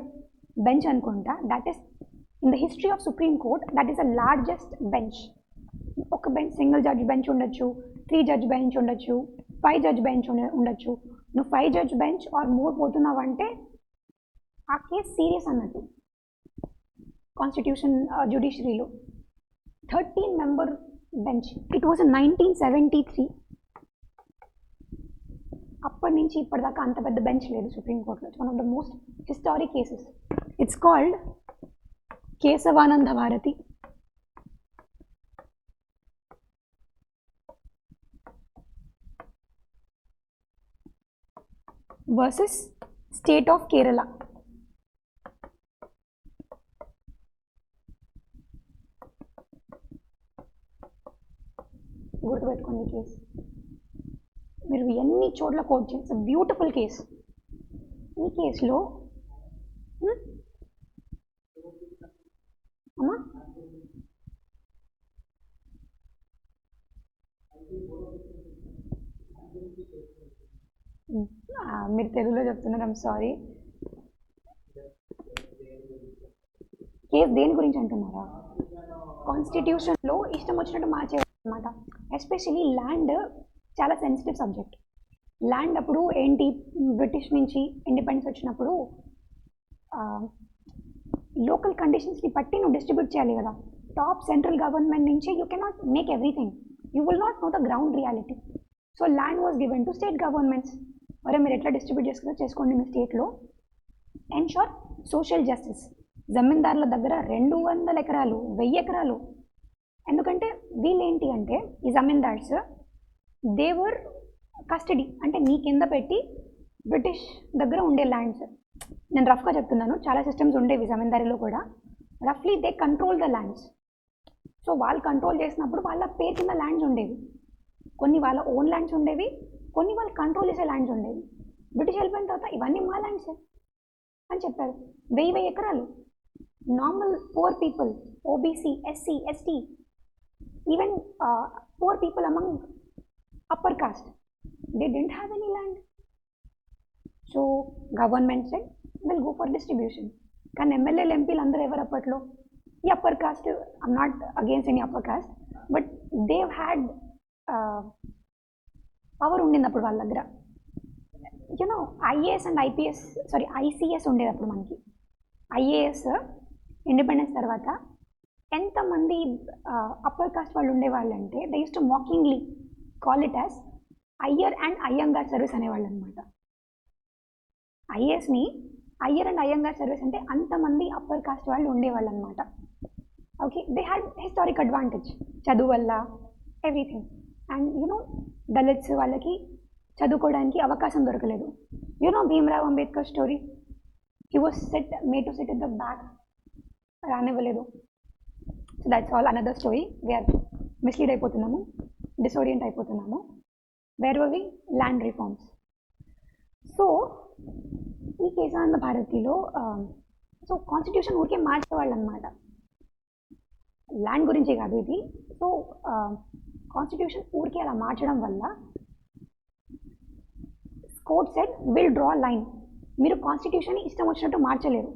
బెంచ్ అనుకుంటా. That is in the history of supreme court, that is the largest bench. ఒక బెంచ్, సింగిల్ జడ్జ్ బెంచ్ ఉండొచ్చు, 3 జడ్జ్ బెంచ్ ఉండొచ్చు, 5 జడ్జ్ బెంచ్ ఉండొచ్చు. నువ్వు 5 జడ్జ్ బెంచ్ ఆర్ మోర్ పోతున్నావు అంటే ఆ కేసు సీరియస్ అన్నట్టు కాన్స్టిట్యూషన్ జ్యుడిషియరీలో. 13 మెంబర్ బెంచ్. It was 1973. అప్పటి నుంచి ఇప్పటిదాకా అంత పెద్ద బెంచ్ లేదు సుప్రీంకోర్టులో. It's one of the most historic cases. It's called Kesavananda Bharati versus state of Kerala. గుర్తుపెట్టుకోండి కేసు, మీరు ఎన్ని చోట్ల కోట్ చేస్తే బ్యూటిఫుల్ కేసు. ఈ కేసులో అమ్మా మీరు తెలుగులో చెప్తున్నారు, ఐమ్ సారీ. కేసు దేని గురించి అంటున్నారా? కాన్స్టిట్యూషన్లో ఇష్టం వచ్చినట్టు మార్చేవాళ్ళనమాట. ఎస్పెషలీ ల్యాండ్ చాలా సెన్సిటివ్ సబ్జెక్ట్. ల్యాండ్ అప్పుడు ఏంటి, బ్రిటిష్ నుంచి ఇండిపెండెన్స్ వచ్చినప్పుడు లోకల్ కండిషన్స్ని బట్టి నువ్వు డిస్ట్రిబ్యూట్ చేయాలి కదా. టాప్ సెంట్రల్ గవర్నమెంట్ నుంచి you cannot make everything, you will not know the ground reality. So land was given to state governments. మరి మీరు ఎట్లా డిస్ట్రిబ్యూట్ చేసుకుందో చేసుకోండి మీ స్టేట్లో. Ensure social justice. జమీందారుల దగ్గర 200 ఎకరాలు, 1000 ఎకరాలు. ఎందుకంటే వీళ్ళేంటి అంటే ఈ జమీందార్స్ దేవర్ కస్టడీ, అంటే నీ కింద పెట్టి బ్రిటిష్ దగ్గర ఉండే ల్యాండ్స్. నేను రఫ్గా చెప్తున్నాను, చాలా సిస్టమ్స్ ఉండేవి జమీందారీలో కూడా. రఫ్లీ they control the lands. So వాళ్ళు కంట్రోల్ చేసినప్పుడు వాళ్ళ పేరు కింద ల్యాండ్స్ ఉండేవి. కొన్ని వాళ్ళ ఓన్ ల్యాండ్స్ ఉండేవి, కొన్ని వాళ్ళు కంట్రోల్ చేసే ల్యాండ్స్ ఉండేవి. బ్రిటిష్ వెళ్ళిపోయిన తర్వాత ఇవన్నీ మా ల్యాండ్సే అని చెప్పారు. 1000 ఎకరాలు. Normal poor people, OBC, SC, ST, even poor people among upper caste, they didn't have any land. So government said we'll go for distribution. కానీ ఎమ్మెల్యేలు, ఎంపీలు అందరూ ఎవరు అప్పట్లో? ఈ upper caste. I'm not against any upper caste, but they had power ఉండింది అప్పుడు వాళ్ళ దగ్గర. You know IAS and IPS, sorry ICS ఉండేది అప్పుడు మనకి. ఐఏఎస్ ఇండిపెండెన్స్ తర్వాత ఎంతమంది అప్పర్ కాస్ట్ వాళ్ళు ఉండేవాళ్ళు అంటే they use to mockingly call it as Iyer and Iyengar service అనేవాళ్ళు అనమాట. ఐఏఎస్ని అయ్యర్ అండ్ అయ్యంగార్ సర్వీస్ అంటే అంతమంది అప్పర్ కాస్ట్ వాళ్ళు ఉండేవాళ్ళు అనమాట. Okay, they had historic advantage చదువు వల్ల, ఎవ్రీథింగ్. అండ్ యూనో దళిత్స్ వాళ్ళకి చదువుకోవడానికి అవకాశం దొరకలేదు. You know Bhimrao Ambedkar's story? He was made to sit at the back. రానివ్వలేదు. So that's all another story. We're misled అయిపోతున్నాము, డిసోరియంట్ అయిపోతున్నాము. Where were we? Land reforms. So ఈ కేశానంద భారతిలో సో కాన్స్టిట్యూషన్ ఊరికే మార్చేవాళ్ళు అనమాట. ల్యాండ్ గురించి కాదు ఇది. సో కాన్స్టిట్యూషన్ ఊరికే అలా మార్చడం వల్ల court said will draw line. మీరు కాన్స్టిట్యూషన్ ఇష్టం వచ్చినట్టు మార్చలేరు.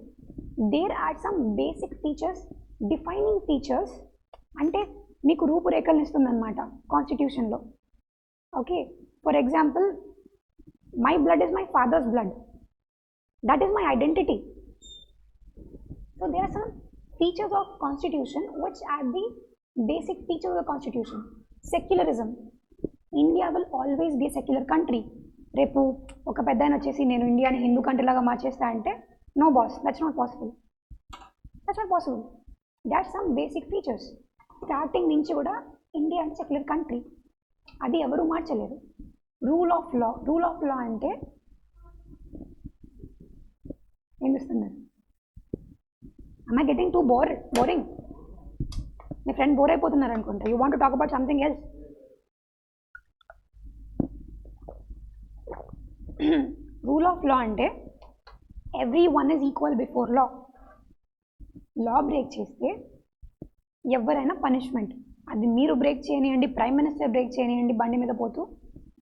There are some basic features, defining features, అంటే మీకు రూపురేఖలను ఇస్తుందన్నమాట కాన్స్టిట్యూషన్లో. Okay, for example, my blood is my father's blood, that is my identity. So there are some features of constitution which are the basic features of the constitution. Secularism. India will always be a secular country. రేపు ఒక పెద్ద ఆయన వచ్చేసి నేను ఇండియాని Hindu country లాగా మార్చేస్తా అంటే no boss, that's not possible. That's some basic features. Starting నుంచి కూడా ఇండియా అంటే సెక్యులర్ కంట్రీ, అది ఎవరు మార్చలేరు. రూల్ ఆఫ్ లా అంటే ఏం చేస్తున్నారు? Am I getting too boring? My friend bore అయిపోతున్నారు అనుకుంటా. You want to talk about something else? Rule of law అంటే everyone is equal before law. Law break చేస్తే ఎవరైనా పనిష్మెంట్. అది మీరు బ్రేక్ చేయనియండి, ప్రైమ్ మినిస్టర్ బ్రేక్ చేయనియండి, బండి మీద పోతూ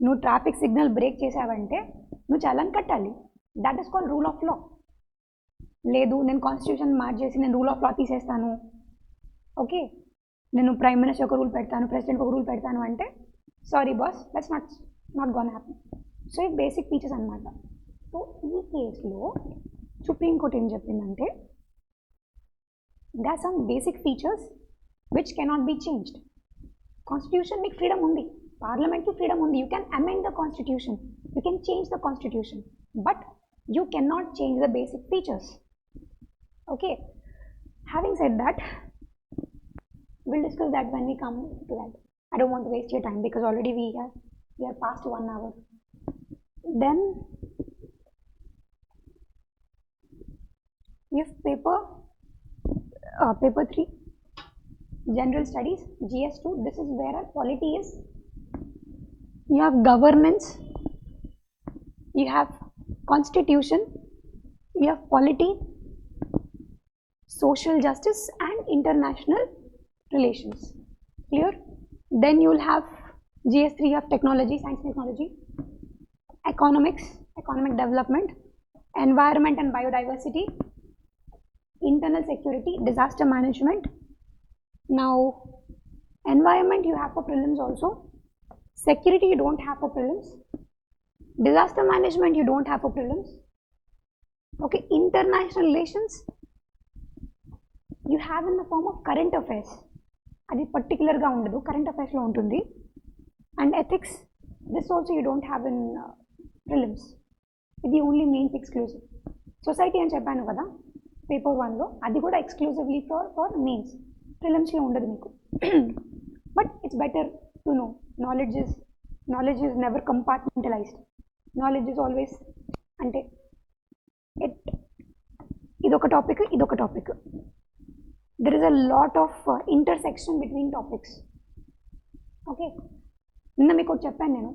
నువ్వు ట్రాఫిక్ సిగ్నల్ బ్రేక్ చేసావంటే నువ్వు చలాన్ కట్టాలి. That is called rule of law. లేదు నేను కాన్స్టిట్యూషన్ మార్చేసి నేను రూల్ ఆఫ్ లా తీసేస్తాను, ఓకే, నేను ప్రైమ్ మినిస్టర్ ఒక రూల్ పెడతాను, ప్రెసిడెంట్ ఒక రూల్ పెడతాను అంటే sorry boss, that's not gonna happen. So ఈ బేసిక్ ఫీచర్స్ అనమాట. సో ఈ కేసులో సుప్రీంకోర్టు ఏం చెప్పిందంటే they are some basic features which cannot be changed. Constitution మీకు ఫ్రీడమ్ ఉంది, పార్లమెంట్కి ఫ్రీడమ్ ఉంది. You can amend the constitution, you can change the constitution, but you cannot change the basic features. Okay, having said that, we'll discuss that when we come to that. I don't want to waste your time because already we are past 1 hour. Then you have paper 3, general studies, GS2. This is where our polity is. You have governance, you have constitution, you have polity, social justice and international relations. Clear? Then you will have GS3 of technology, science technology, economics, economic development, environment and biodiversity, internal security, disaster management. Now environment you have for prelims also, security you don't have for prelims, disaster management you don't have for prelims. Okay, international relations you have in the form of current affairs, అది పర్టికులర్గా ఉండదు, current అఫైర్స్లో ఉంటుంది. And ethics, this also you don't have in prelims, ఇది only mains exclusive. Society అని చెప్పాను కదా paper 1లో, అది కూడా ఎక్స్క్లూజివ్లీ ఫర్ మెయిన్స్, ప్రిలిమ్స్లో ఉండదు మీకు. But it's better to know, knowledge is never compartmentalised, knowledge is always అంటే ఇదొక టాపిక్, ఇదొక topic. There is a lot of intersection between topics. Okay, నిన్న మీకు చెప్పాను నేను,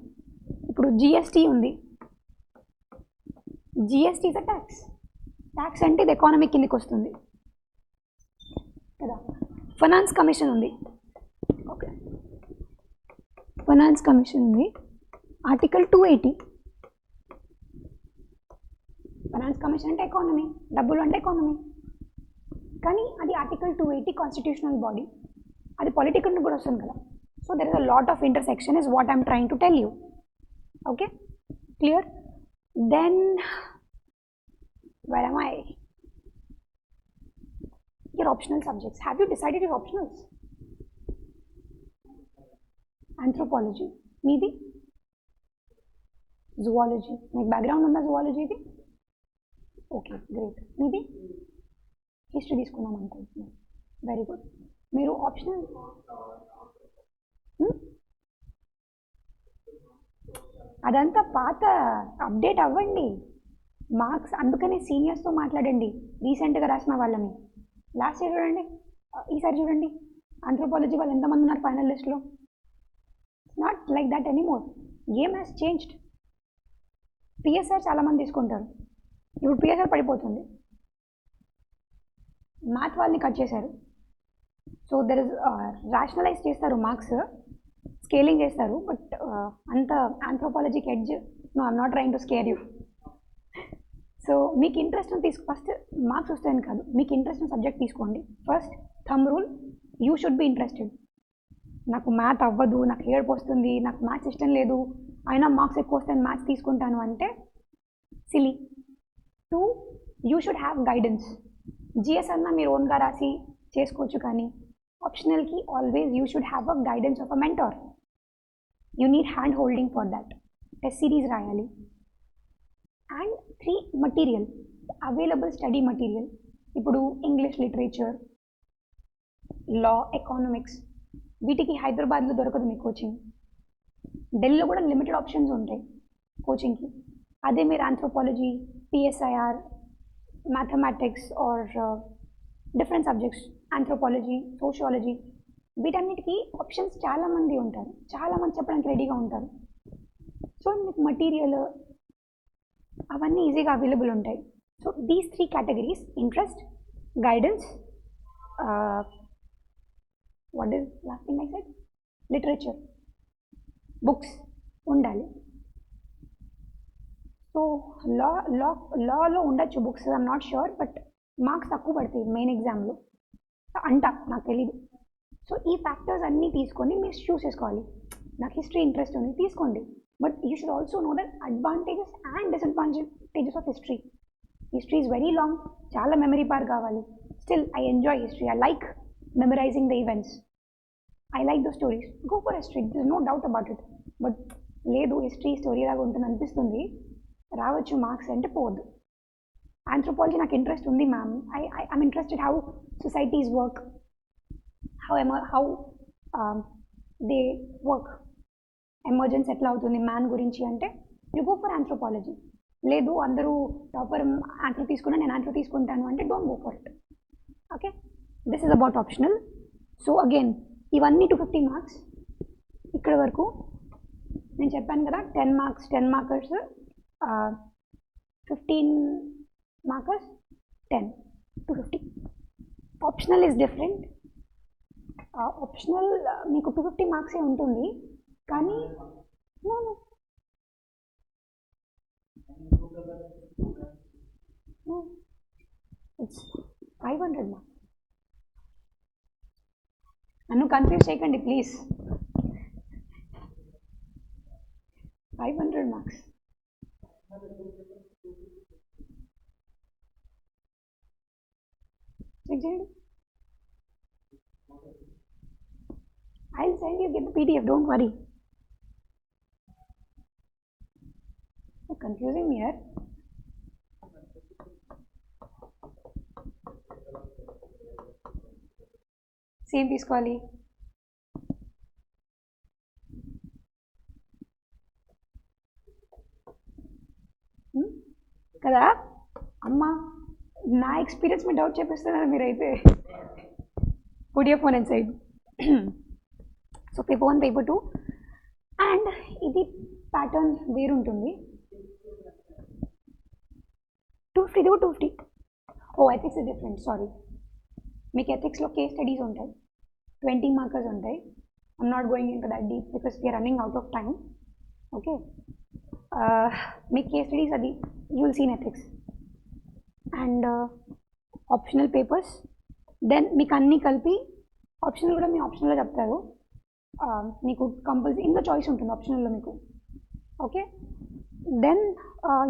ఇప్పుడు జిఎస్టీ ఉంది. జిఎస్టీ ఇస్ అ ట్యాక్స్ అంటే ఇది ఎకానమీ కిందకి వస్తుంది కదా. ఫైనాన్స్ కమిషన్ ఉంది. ఓకే, ఫైనాన్స్ కమిషన్ ఉంది, ఆర్టికల్ 280. ఫైనాన్స్ కమిషన్ అంటే ఎకానమీ, డబ్బులు అంటే ఎకానమీ. కానీ అది ఆర్టికల్ 280 కాన్స్టిట్యూషనల్ బాడీ, అది పొలిటికల్ కూడా వస్తుంది కదా. So there is a lot of intersection is what I'm trying to tell you. Okay, clear? Then where am I? Your optional subjects. Have you decided your optionals? Anthropology. మీది zoology. మీకు background ఉందా జువాలజీది? Okay, great. మీది history తీసుకుందాం అనుకుంటున్నాను. Very good. మీరు optional అదంతా పాత, అప్డేట్ అవ్వండి. మార్క్స్ అందుకనే సీనియర్స్తో మాట్లాడండి, రీసెంట్గా రాసిన వాళ్ళని. లాస్ట్ ఇయర్ చూడండి, ఈసారి చూడండి, ఆంథ్రోపాలజీ వాళ్ళు ఎంతమంది ఉన్నారు ఫైనల్ లిస్ట్లో. Not like that anymore. Game has changed. PSR చాలామంది తీసుకుంటారు, ఇప్పుడు పిఎస్ఆర్ పడిపోతుంది. మ్యాథ్ వాళ్ళని కట్ చేశారు. సో దెర్ ఇస్ రేషనలైజ్ చేస్తారు మార్క్స్, స్కేలింగ్ చేస్తారు, బట్ అంత ఆంథ్రోపాలజీకి edge. No, I'm not trying to scare you. So మీకు ఇంట్రెస్ట్ ఫస్ట్ మార్క్స్ వస్తాయని కాదు, మీకు ఇంట్రెస్ట్ సబ్జెక్ట్ తీసుకోండి. First thumb rule, you should be interested. నాకు మ్యాథ్ అవ్వదు, నాకు ఏడుపు వస్తుంది, నాకు మ్యాథ్స్ ఇష్టం లేదు, అయినా మార్క్స్ ఎక్కువ వస్తాయని మ్యాథ్స్ తీసుకుంటాను అంటే silly. 2, you should have guidance. GS అన్న మీరు ఓన్గా రాసి చేసుకోవచ్చు, కానీ ఆప్షనల్కి always you should have a guidance of a mentor. You need hand holding for that. Test series రాయాలి. And 3, material, available study material. ఇప్పుడు ఇంగ్లీష్ లిటరేచర్, లా, ఎకానమిక్స్, వీటికి హైదరాబాద్లో దొరకదు మీ కోచింగ్. ఢిల్లీలో కూడా లిమిటెడ్ ఆప్షన్స్ ఉంటాయి కోచింగ్కి. అదే మీరు anthropology, PSIR, mathematics are different subjects, anthropology, sociology, వీటన్నిటికీ ఆప్షన్స్ చాలామంది ఉంటారు, చాలామంది చెప్పడానికి రెడీగా ఉంటారు. సో మీకు మటీరియల్ అవన్నీ ఈజీగా అవైలబుల్ ఉంటాయి. So these 3 categories, interest, guidance, what is lost thing I said, literature, books ఉండాలి. సో లాలో ఉండొచ్చు books, I'm not sure, but marks తక్కువ పడతాయి మెయిన్ ఎగ్జామ్లో అంట, నాకు తెలీదు. సో ఈ ఫ్యాక్టర్స్ అన్నీ తీసుకొని మీరు చూస్ చేసుకోవాలి. నాకు హిస్టరీ ఇంట్రెస్ట్ ఉంది, తీసుకోండి, but you should also know that advantages and disadvantages of history. History is very long, చాలా మెమరీ పవర్ కావాలి. Still I enjoy history, I like memorising the events, I like the stories. Go for history, this no doubt about it. But లేదు, history story లాగా ఉంటుంది అనిపిస్తుంది, రావచ్చు marks అంటే పోవద్దు. Anthropology నాకు ఇంట్రెస్ట్ ఉంది ma'am, I'm interested how societies work, how they work, emergence ఎట్లా అవుతుంది మ్యాన్ గురించి అంటే యూ గో ఫర్ ఆంథ్రోపాలజీ. లేదు అందరూ టాపర్ ఆంథ్రో తీసుకున్నా నేను ఆంథ్రో తీసుకుంటాను అంటే don't go for it. Okay, this is about optional. So again ఇవన్నీ 250 మార్క్స్. ఇక్కడ వరకు నేను చెప్పాను కదా, 10 marks 10 markers, 15 markers 10, 250. Optional is different. Optional మీకు 250 మార్క్సే ఉంటుంది, కానీ ఇట్స్ 500 మార్క్స్. నన్ను కన్ఫ్యూజ్ చేయకండి ప్లీజ్. 500 మార్క్స్. చెక్ చేయండి. I'll send you, get the PDF, don't worry. You're confusing me here. Same తీసుకోవాలి. కదా అమ్మా, నా ఎక్స్పీరియన్స్ మీ డౌట్ చెప్పిస్తున్నారు మీరైతే. Put your phone inside. So paper 1, paper 2, and ఇది ప్యాటర్న్ వేరుంటుంది. 250 250. Oh ethics is different, sorry. మీకు ఎథిక్స్లో కేస్ స్టడీస్ ఉంటాయి, 20 మార్కర్స్ ఉంటాయి. I'm not going in to that deep because we're running out of time. Okay, మీ case studies అది you will see in ethics. And optional papers, then మీకు అన్నీ కలిపి optional కూడా మీ ఆప్షనల్లో చెప్తారు. మీకు కంపల్సరీ ఇందులో చాయిస్ ఉంటుంది ఆప్షనల్లో మీకు. ఓకే, దెన్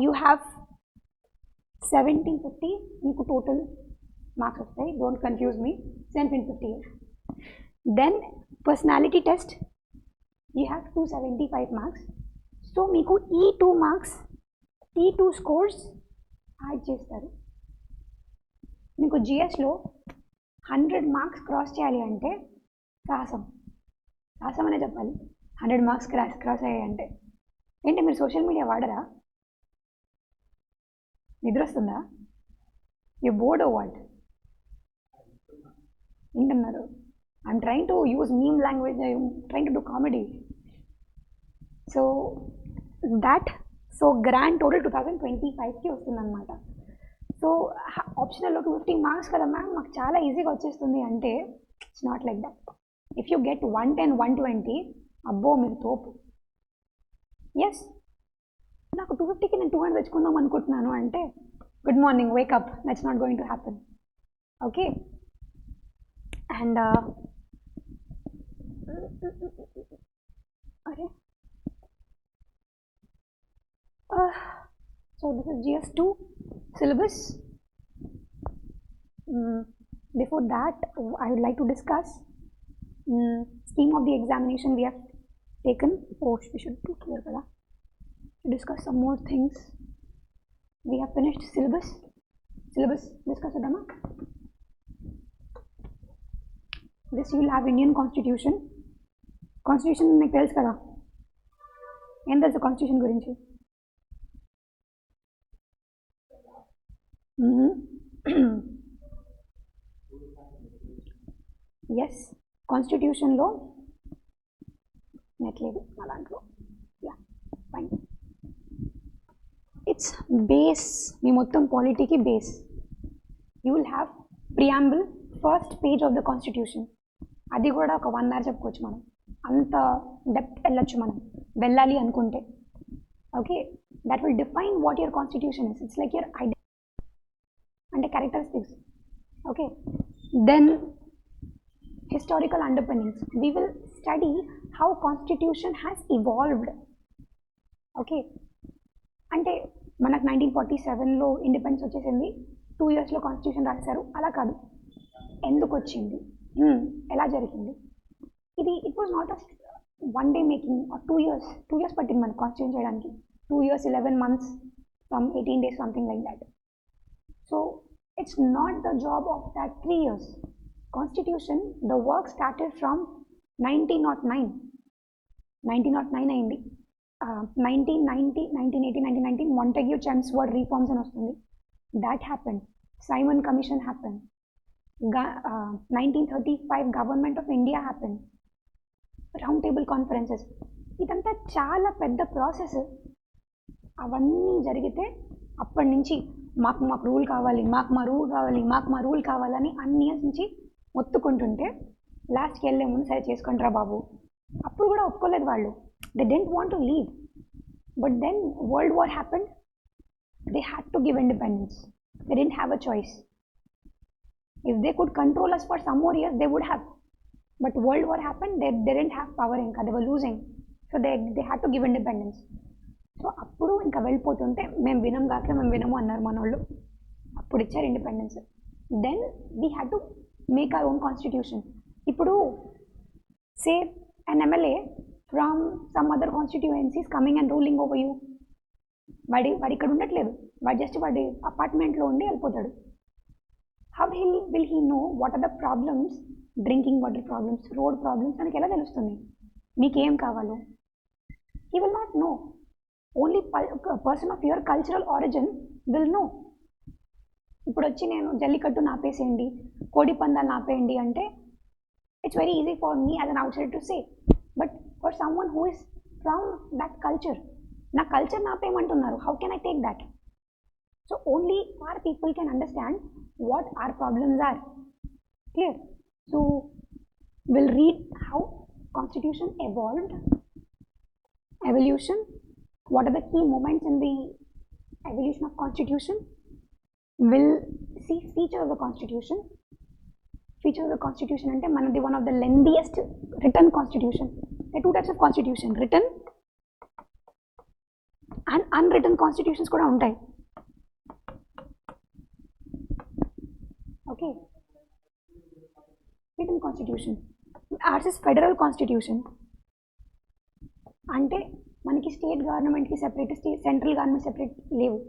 యూ హ్యావ్ 1750 మీకు టోటల్ మార్క్స్ వస్తాయి. Don't confuse me, 1750. Then personality test, you have 275 marks. So మీకు ఈ 2 మార్క్స్, ఈ 2 స్కోర్స్ యాడ్ చేస్తారు. మీకు జిఎస్లో 100 మార్క్స్ క్రాస్ చేయాలి అంటే సాహసం అనే చెప్పాలి. 100 మార్క్స్ క్రాస్ అయ్యాయి అంటే ఏంటి, మీరు సోషల్ మీడియా వాడరా? నిద్ర వస్తుందా? యూ బోర్డ్ వాట్ వింటున్నారు? I'm trying to use meme language, I'm trying to do comedy. So that, so grand total 2025కి వస్తుందన్నమాట. సో ఆప్షనల్లో 250 మార్క్స్ కదా మ్యామ్ మాకు చాలా ఈజీగా వచ్చేస్తుంది అంటే it's not like that. If you get 110, 120, అబ్బో మీరు తోపు. ఎస్, నాకు 250కి నేను 200 తెచ్చుకుందాం అనుకుంటున్నాను అంటే good morning, wake up, that's not going to happen. Okay, and అరే so this is GS2 syllabus. Before that I would like to discuss scheme of the examination we have taken. Oh, we should do clear kada to discuss some more things. We have finished syllabus discuss adama. This you will have Indian constitution మీకు తెలుసు కదా, ఏం తెలుసు constitution గురించి? Yes, కాన్స్టిట్యూషన్లో net లేదు మా దాంట్లో. యా ఫైన్, ఇట్స్ బేస్, మీ మొత్తం పాలిటీకి base. You will have preamble, first page of the constitution. అది కూడా ఒక 1 hour చెప్పుకోవచ్చు మనం, అంత డెప్త్ వెళ్ళొచ్చు మనం వెళ్ళాలి అనుకుంటే. Okay, that will define what your constitution is. It's like your identity అంటే characteristics. Okay, then historical underpinnings. We will study how constitution has evolved. Okay, అంటే మనకు 1947లో ఇండిపెండెన్స్ వచ్చేసింది, 2 yearsలో కాన్స్టిట్యూషన్ రాశారు, అలా కాదు. ఎందుకు వచ్చింది, ఎలా జరిగింది, ఇది it was not a 1 day making or 2 years పట్టింది మనకు కాన్స్టిట్యూషన్ చేయడానికి. 2 years 11 months, some 18 days, something like that. So it's not the job of that 3 years. Constitution, the work started from 1909 అయింది. 1990, 1980, 1990 Montague Chelmsford reforms అని వస్తుంది. That happened. Simon Commission happened. 1935 Government of India happened. Round table conferences. ఇదంతా చాలా పెద్ద process. అవన్నీ జరిగితే అప్పటి నుంచి మాకు రూల్ కావాలి, మాకు మా రూల్ కావాలని అన్ని ఇయర్స్ నుంచి మొత్తుకుంటుంటే లాస్ట్కి వెళ్ళే ముందు సరే చేసుకుంటారా బాబు. అప్పుడు కూడా ఒప్పుకోలేదు వాళ్ళు. They didn't want to leave. But then world war happened. They had to give independence. They didn't have a choice. If they could control us for some more years they would have. But world war happened. They didn't have power, ఇంకా they were losing. So they had to give independence. So అప్పుడు ఇంకా వెళ్ళిపోతుంటే మేము వినము అన్నారు మన వాళ్ళు. అప్పుడు ఇచ్చారు independence. Then we had to make our own constitution. ఇప్పుడు say an MLA from some other constituencies coming and ruling over you. వాడి ఇక్కడ ఉండట్లేదు, వాడి అపార్ట్మెంట్లో ఉండి వెళ్ళిపోతాడు. How will he know what are the problems, drinking water problems, road problems మనకి ఎలా తెలుస్తుంది? మీకేం కావాలో he will not know. Only person of your cultural origin will know. ఇప్పుడు వచ్చి నేను జల్లికట్టు నాపేసేయండి, కోడి పందాలు నాపేయండి అంటే it's very easy for me as an outsider to say, but for someone who is from that culture, na culture naapeymantunnaru, how can I take that? So only our people can understand what our problems are. Clear? So we'll read how constitution evolved, evolution, what are the key moments in the evolution of constitution. We'll see features of the constitution. Features of the constitution ante manadi one of the lengthiest written constitution. There are 2 types of constitution, written and unwritten constitutions kuda untai. Okay, written constitution. Ours is federal constitution. ante manaki state government ki separate, central government separate levu.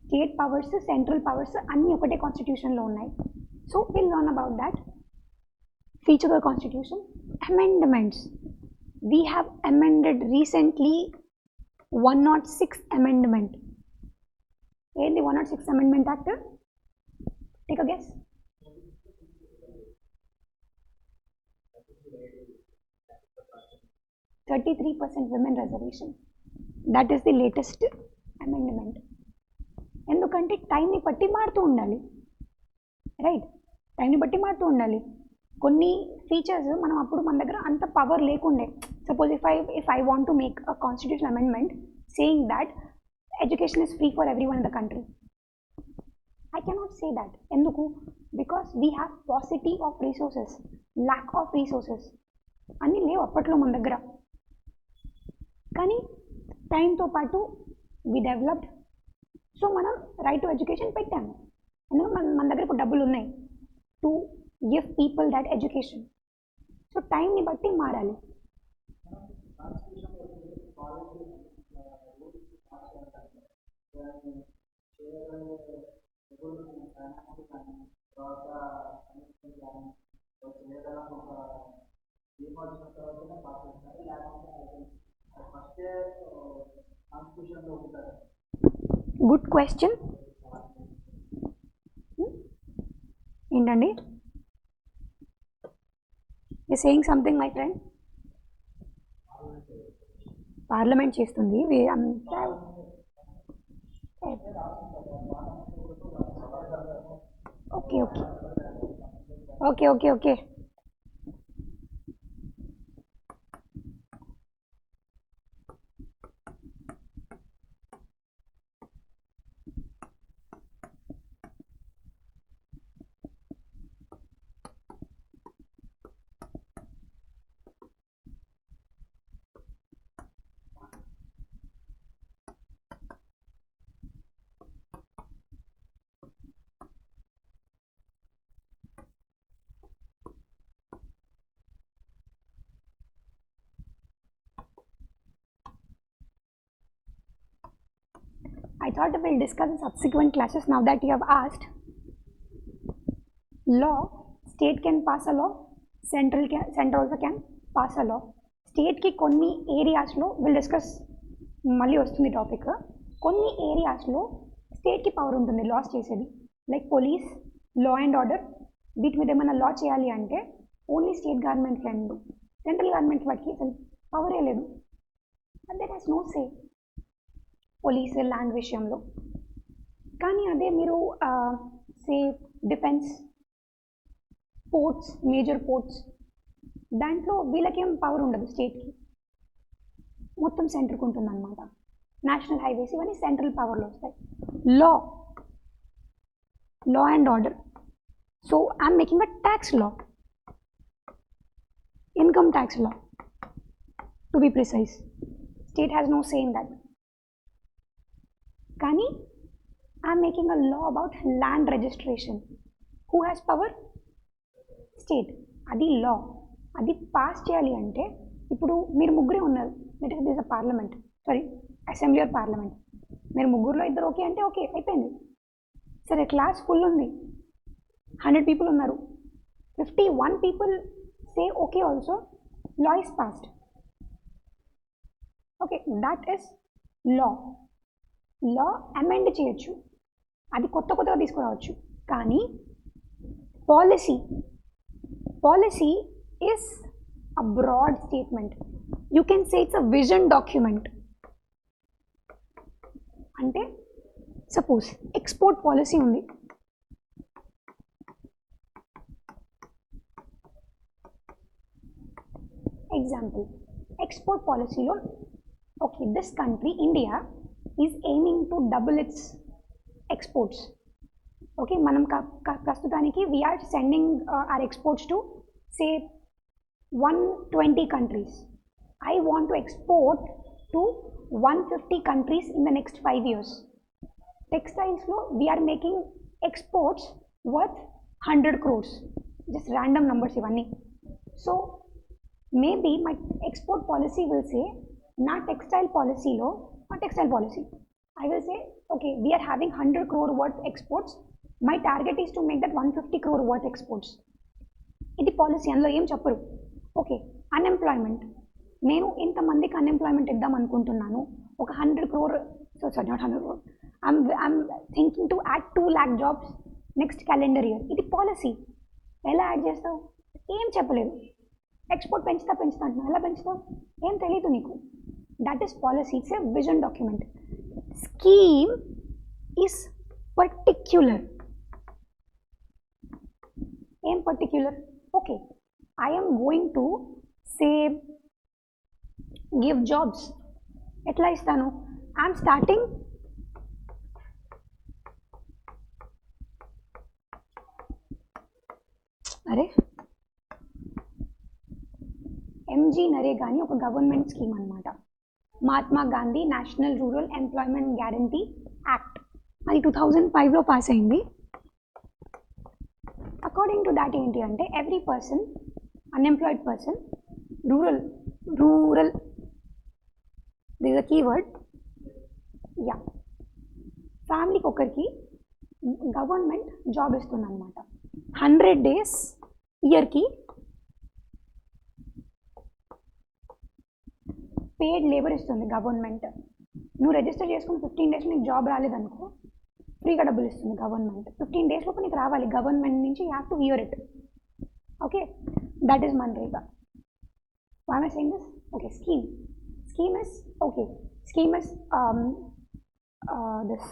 State powers, central powers anni okate constitution lo unnai. So we'll learn about that. Feature of the constitution. Amendments. We have amended recently 106th amendment. ఏంది 106 Amendment Act? Take a guess. 33% women reservation. That is the latest amendment. ఎందుకంటే టైంని బట్టి మారుతూ ఉండాలి, right? టైంని బట్టి మారుతూ ఉండాలి. కొన్ని ఫీచర్స్ మనం అప్పుడు మన దగ్గర అంత పవర్ లేకుండే. Suppose if I want to make a constitution amendment saying that education is free for everyone in the country, I cannot say that. ఎందుకు? Because we have paucity of resources, lack of resources అన్నీ లేవు అప్పట్లో మన దగ్గర. కానీ టైంతో పాటు వి developed. So మనం right to education పెట్టాము. ఎందుకంటే మన దగ్గర ఇప్పుడు డబ్బులు ఉన్నాయి to give people that education. So టైంని బట్టి మారాలి. Good question. ఏంటండి? You saying something my friend? Parliament చేస్తుంది అంతా. Okay okay okay okay okay I thought we'll discuss in subsequent classes. Now that you have asked, law, state can pass a law, central also can pass a law. State ki konni areas lo we'll discuss, malli vastundi topic. Konni areas lo state ki power untundi laws chesedi, like police, law and order. వీటి మీద ఏమైనా law చేయాలి అంటే only state government can do. Central government వాటికి అసలు పవరే లేదు. And that has no say police land విషయంలో. కానీ అదే మీరు say defence, ports, major ports, దాంట్లో వీళ్ళకేం పవర్ ఉండదు స్టేట్కి, మొత్తం సెంటర్కి ఉంటుందన్నమాట. నేషనల్ హైవేస్ ఇవన్నీ సెంట్రల్ పవర్లో వస్తాయి. Law and order. So I'm making a tax law, income tax law to be precise. State has no say in that. కానీ I'm making a law about land registration. Who has power? State. అది law. అది pass చేయాలి అంటే ఇప్పుడు మీరు ముగ్గురే ఉన్నారు, that is this a parliament, sorry assembly or parliament. మీరు ముగ్గురులో ఇద్దరు ఓకే అంటే ఓకే అయిపోయింది. సరే క్లాస్ ఫుల్ ఉంది, 100 people ఉన్నారు, 51 people say okay also, law is passed. Okay, that is law. Law amend చేయొచ్చు, అది కొత్తగా తీసుకురావచ్చు. కానీ policy is a broad statement. You can say it's a vision document. అంటే సపోజ్ ఎక్స్పోర్ట్ పాలసీ ఉంది, example export పాలసీలో okay this country India is aiming to double its exports. Okay, మనం ప్రస్తుతానికి we are sending our exports to say 120 countries. I want to export to 150 countries in the next 5 years. Textiles lo we are making exports worth 100 crores. Just random numbers ivanni. So maybe my export policy will say na textile policy lo, or textile policy I will say okay, we are having 100 crore worth exports, my target is to make that 150 crore worth exports. ఇది policy. అందులో ఏం చెప్పరు. Okay, unemployment, నేను ఇంతమందికి unemployment ఇద్దాం అనుకుంటున్నాను, ఒక 100 crore, so sorry not 100 crore, I'm thinking to add 2 lakh jobs next calendar year. ఇది పాలసీ. ఎలా యాడ్ చేస్తావు? ఏం చెప్పలేదు. ఎక్స్పోర్ట్ పెంచుతా అంటున్నావు, ఎలా పెంచుతావు? ఏం తెలియదు నీకు. That is policy. It's a vision document. Scheme is particular. ఏం particular? Okay, I am going to say give jobs. ఎట్లా ఇస్తాను? ఐఎమ్ స్టార్టింగ్ అరే ఎంజీ నరేగా అని ఒక గవర్నమెంట్ స్కీమ్ అనమాట. Mahatma Gandhi national rural employment guarantee act అది 2005లో పాస్ అయింది. అకార్డింగ్ టు దాట్ ఏంటి అంటే every person, unemployed person, rural this a keyword, yeah, ఫ్యామిలీకి ఒకరికి గవర్నమెంట్ జాబ్ ఇస్తుంది అనమాట. 100 days ఇయర్కి పేడ్ లేబర్ ఇస్తుంది గవర్నమెంట్. నువ్వు రిజిస్టర్ చేసుకుని 15 days నీకు జాబ్ రాలేదనుకో, ఫ్రీగా డబ్బులు ఇస్తుంది గవర్నమెంట్. 15 days లోపు నీకు రావాలి గవర్నమెంట్ నుంచి. You have to hear it. Okay, that is MNREGA. Why am I saying this? Okay, scheme is okay. Scheme is this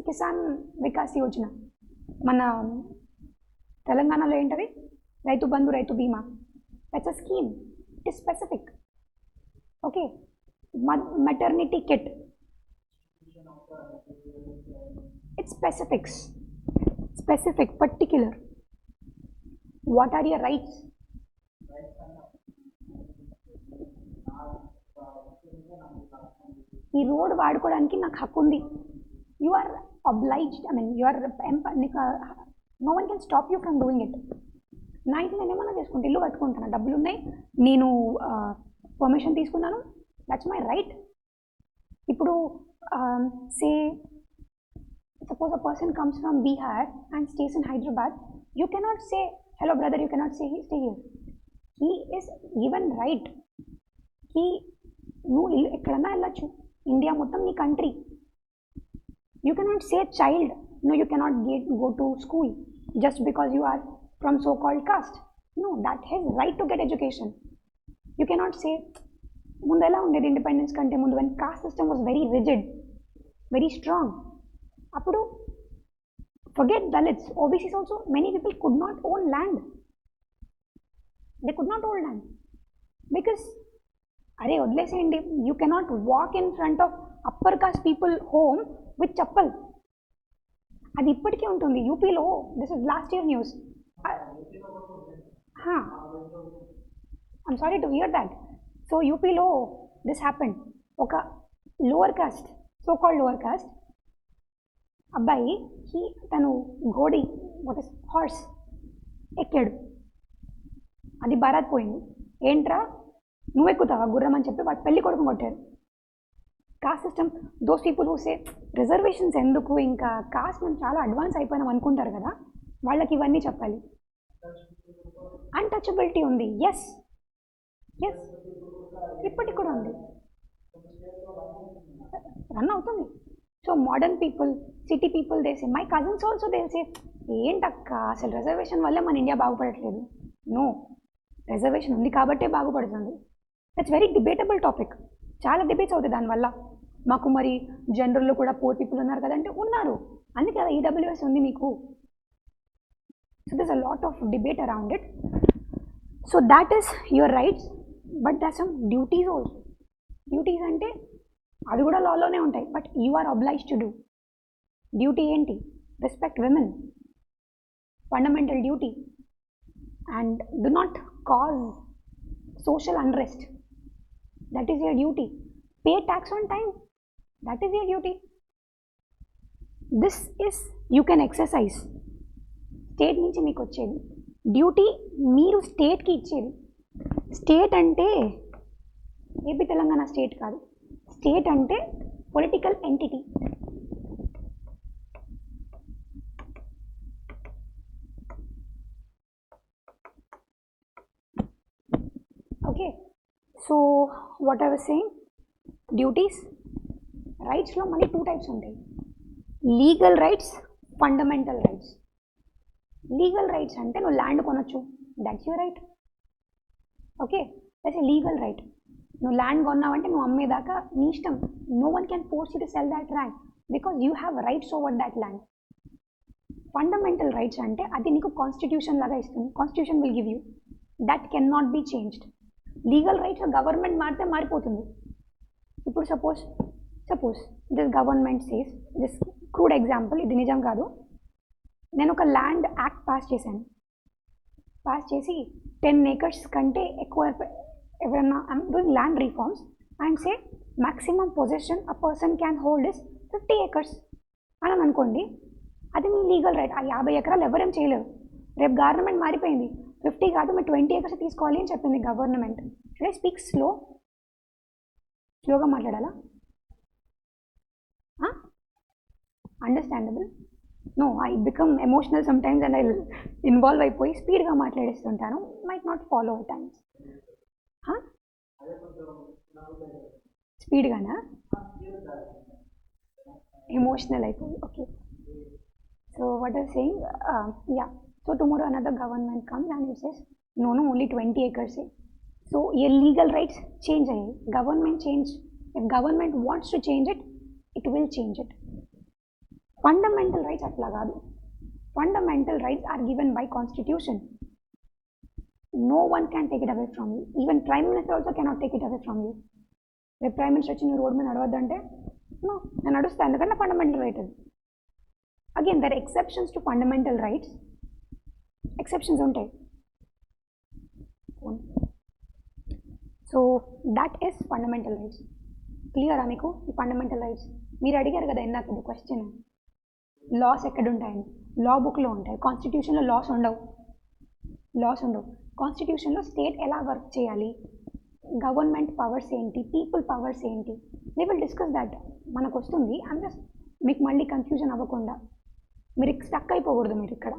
Kisan Vikas Yojana. మన తెలంగాణలో ఏంటది? Rythu Bandhu, Rythu Bima. That's a scheme. It is specific. Okay, maternity kit, it's specific, particular. What are your rights? ఈ road వాడుకోవడానికి నాకు హక్కు ఉంది. You are obliged, I mean you are no one can stop you from doing it. నా ఇంట్లో నేను ఏమన్నా చేసుకుంటే, ఇల్లు కట్టుకుంటాను, డబ్బులు ఉన్నాయి, నేను పర్మిషన్ తీసుకున్నాను, దట్స్ మై రైట్. ఇప్పుడు సే suppose a person comes from Bihar and stays in Hyderabad, you cannot say hello brother, you cannot say stay here. He is given right. నువ్వు ఎక్కడన్నా వెళ్ళచ్చు, ఇండియా మొత్తం నీ country. You cannot say child, no, you cannot go to school just because you are from so-called caste. No, that has right to get education. You cannot say, ముందు ఎలా ఉండేది independence కంటే ముందు, when caste system was very rigid, very strong. అప్పుడు forget Dalits, OBCs also, many people could not own land. They could not own land because అరే వదిలేసేయండి, you cannot walk in front of upper caste people home with chappal. అది ఇప్పటికీ ఉంటుంది యూపీలో. This is last year news. I'm sorry to hear that. So యూపీలో this happened. ఒక lower caste, so called lower caste అబ్బాయి, తను ఘోడి, వాట్ ఇస్ హార్స్ ఎక్కాడు, అది బారాత్ పోయింది. ఏంట్రా నువ్వు ఎక్కుతావా గుర్రం అని చెప్పి వాడు పెళ్లి కొడుకు కొట్టారు. Cost system, those people who say reservations ఎందుకు, ఇంకా కాస్ట్ మేము చాలా అడ్వాన్స్ అయిపోయినాం అనుకుంటారు కదా, వాళ్ళకి ఇవన్నీ చెప్పాలి. అన్టచబిలిటీ ఉంది. ఎస్ ఎస్, ఇప్పటికి కూడా ఉంది, రన్ అవుతుంది. So modern people, city people they say, my cousins also they say, ఏంటక్క అసలు రిజర్వేషన్ వల్లే మన ఇండియా బాగుపడట్లేదు. నో, రిజర్వేషన్ ఉంది కాబట్టే బాగుపడుతుంది. That's very debatable topic. చాలా డిబేట్స్ అవుతాయి దానివల్ల. మాకు మరి జనరల్లో కూడా పూర్ పీపుల్ ఉన్నారు కదంటే ఉన్నారు, అందుకే కదా ఈడబ్ల్యూఎస్ ఉంది మీకు. So this a lot of debate around it. So that is your rights, but that some duties also. Duties అంటే అవి కూడా లాలోనే ఉంటాయి, but you are oblige to do. Duty ఏంటి? Respect women, fundamental duty. And do not cause social unrest. That is your duty. Pay tax on time. That is your duty. This is you can exercise. State నుంచి మీకు వచ్చేది duty, మీరు స్టేట్కి ఇచ్చేది. State అంటే AP Telangana state కాదు. State అంటే political entity. Okay, so what I was saying, duties, రైట్స్లో మళ్ళీ 2 టైప్స్ ఉంటాయి, legal rights, fundamental rights. Legal rights అంటే నువ్వు ల్యాండ్ కొనొచ్చు, that's your right. Okay, that's a legal right. నువ్వు ల్యాండ్ కొన్నావంటే నువ్వు అమ్మేదాకా నీ ఇష్టం. No one can force you to sell that land because you have rights over that land. Fundamental rights అంటే అది నీకు కాన్స్టిట్యూషన్ లాగా ఇస్తుంది, constitution will give you, that can not be changed. Legal rights government మారితే మారిపోతుంది. ఇప్పుడు suppose this government says, this crude example, ఇది నిజం కాదు, నేను ఒక ల్యాండ్ యాక్ట్ పాస్ చేసి 10 acres కంటే ఎక్కువ ఎవరన్నా I'm doing land reforms and say maximum position a person can hold is 50 acres అని అనుకోండి, అది మీ లీగల్ రైట్. ఆ 50 ఎకరాలు ఎవరేం చేయలేరు. రేపు గవర్నమెంట్ మారిపోయింది, 50 కాదు మీరు 20 acres తీసుకోవాలి అని చెప్పింది గవర్నమెంట్. షుడ్ ఐ స్పీక్ స్లోగా మాట్లాడాలా? Understandable? No, I become emotional sometimes and I involve అయిపోయి స్పీడ్గా మాట్లాడేస్తుంటాను, might not follow at times. స్పీడ్గానా? ఎమోషనల్ అయిపోయి. Okay, so what are saying, yeah, so tomorrow another government comes and it says no only 20 acres. So your legal rights change అయ్యాయి. If government wants to change it, it will change it. Fundamental rights అట్లా కాదు. Fundamental rights are given by constitution. No one can take it away from you. Even prime minister also cannot take it away from you. రేపు prime minister వచ్చి నువ్వు road మీద నడవద్దంటే no, నేను నడుస్తాను ఎందుకంటే ఫండమెంటల్ రైట్ అది. Again there exceptions to fundamental rights, exceptions ఉంటాయి. So that is fundamental rights. క్లియరా మీకు ఈ ఫండమెంటల్ రైట్స్? మీరు అడిగారు కదా ఇందాక క్వశ్చన్, లాస్ ఎక్కడ ఉంటాయని. లా బుక్లో ఉంటాయి, కాన్స్టిట్యూషన్లో లాస్ ఉండవు. కాన్స్టిట్యూషన్లో స్టేట్ ఎలా వర్క్ చేయాలి, గవర్నమెంట్ పవర్స్ ఏంటి, పీపుల్ పవర్స్ ఏంటి, వి విల్ డిస్కస్ దట్. మనకు వస్తుంది. అండ్ మీకు మళ్ళీ కన్ఫ్యూజన్ అవ్వకుండా, మీరు స్టక్ అయిపోకూడదు మీరు ఇక్కడ,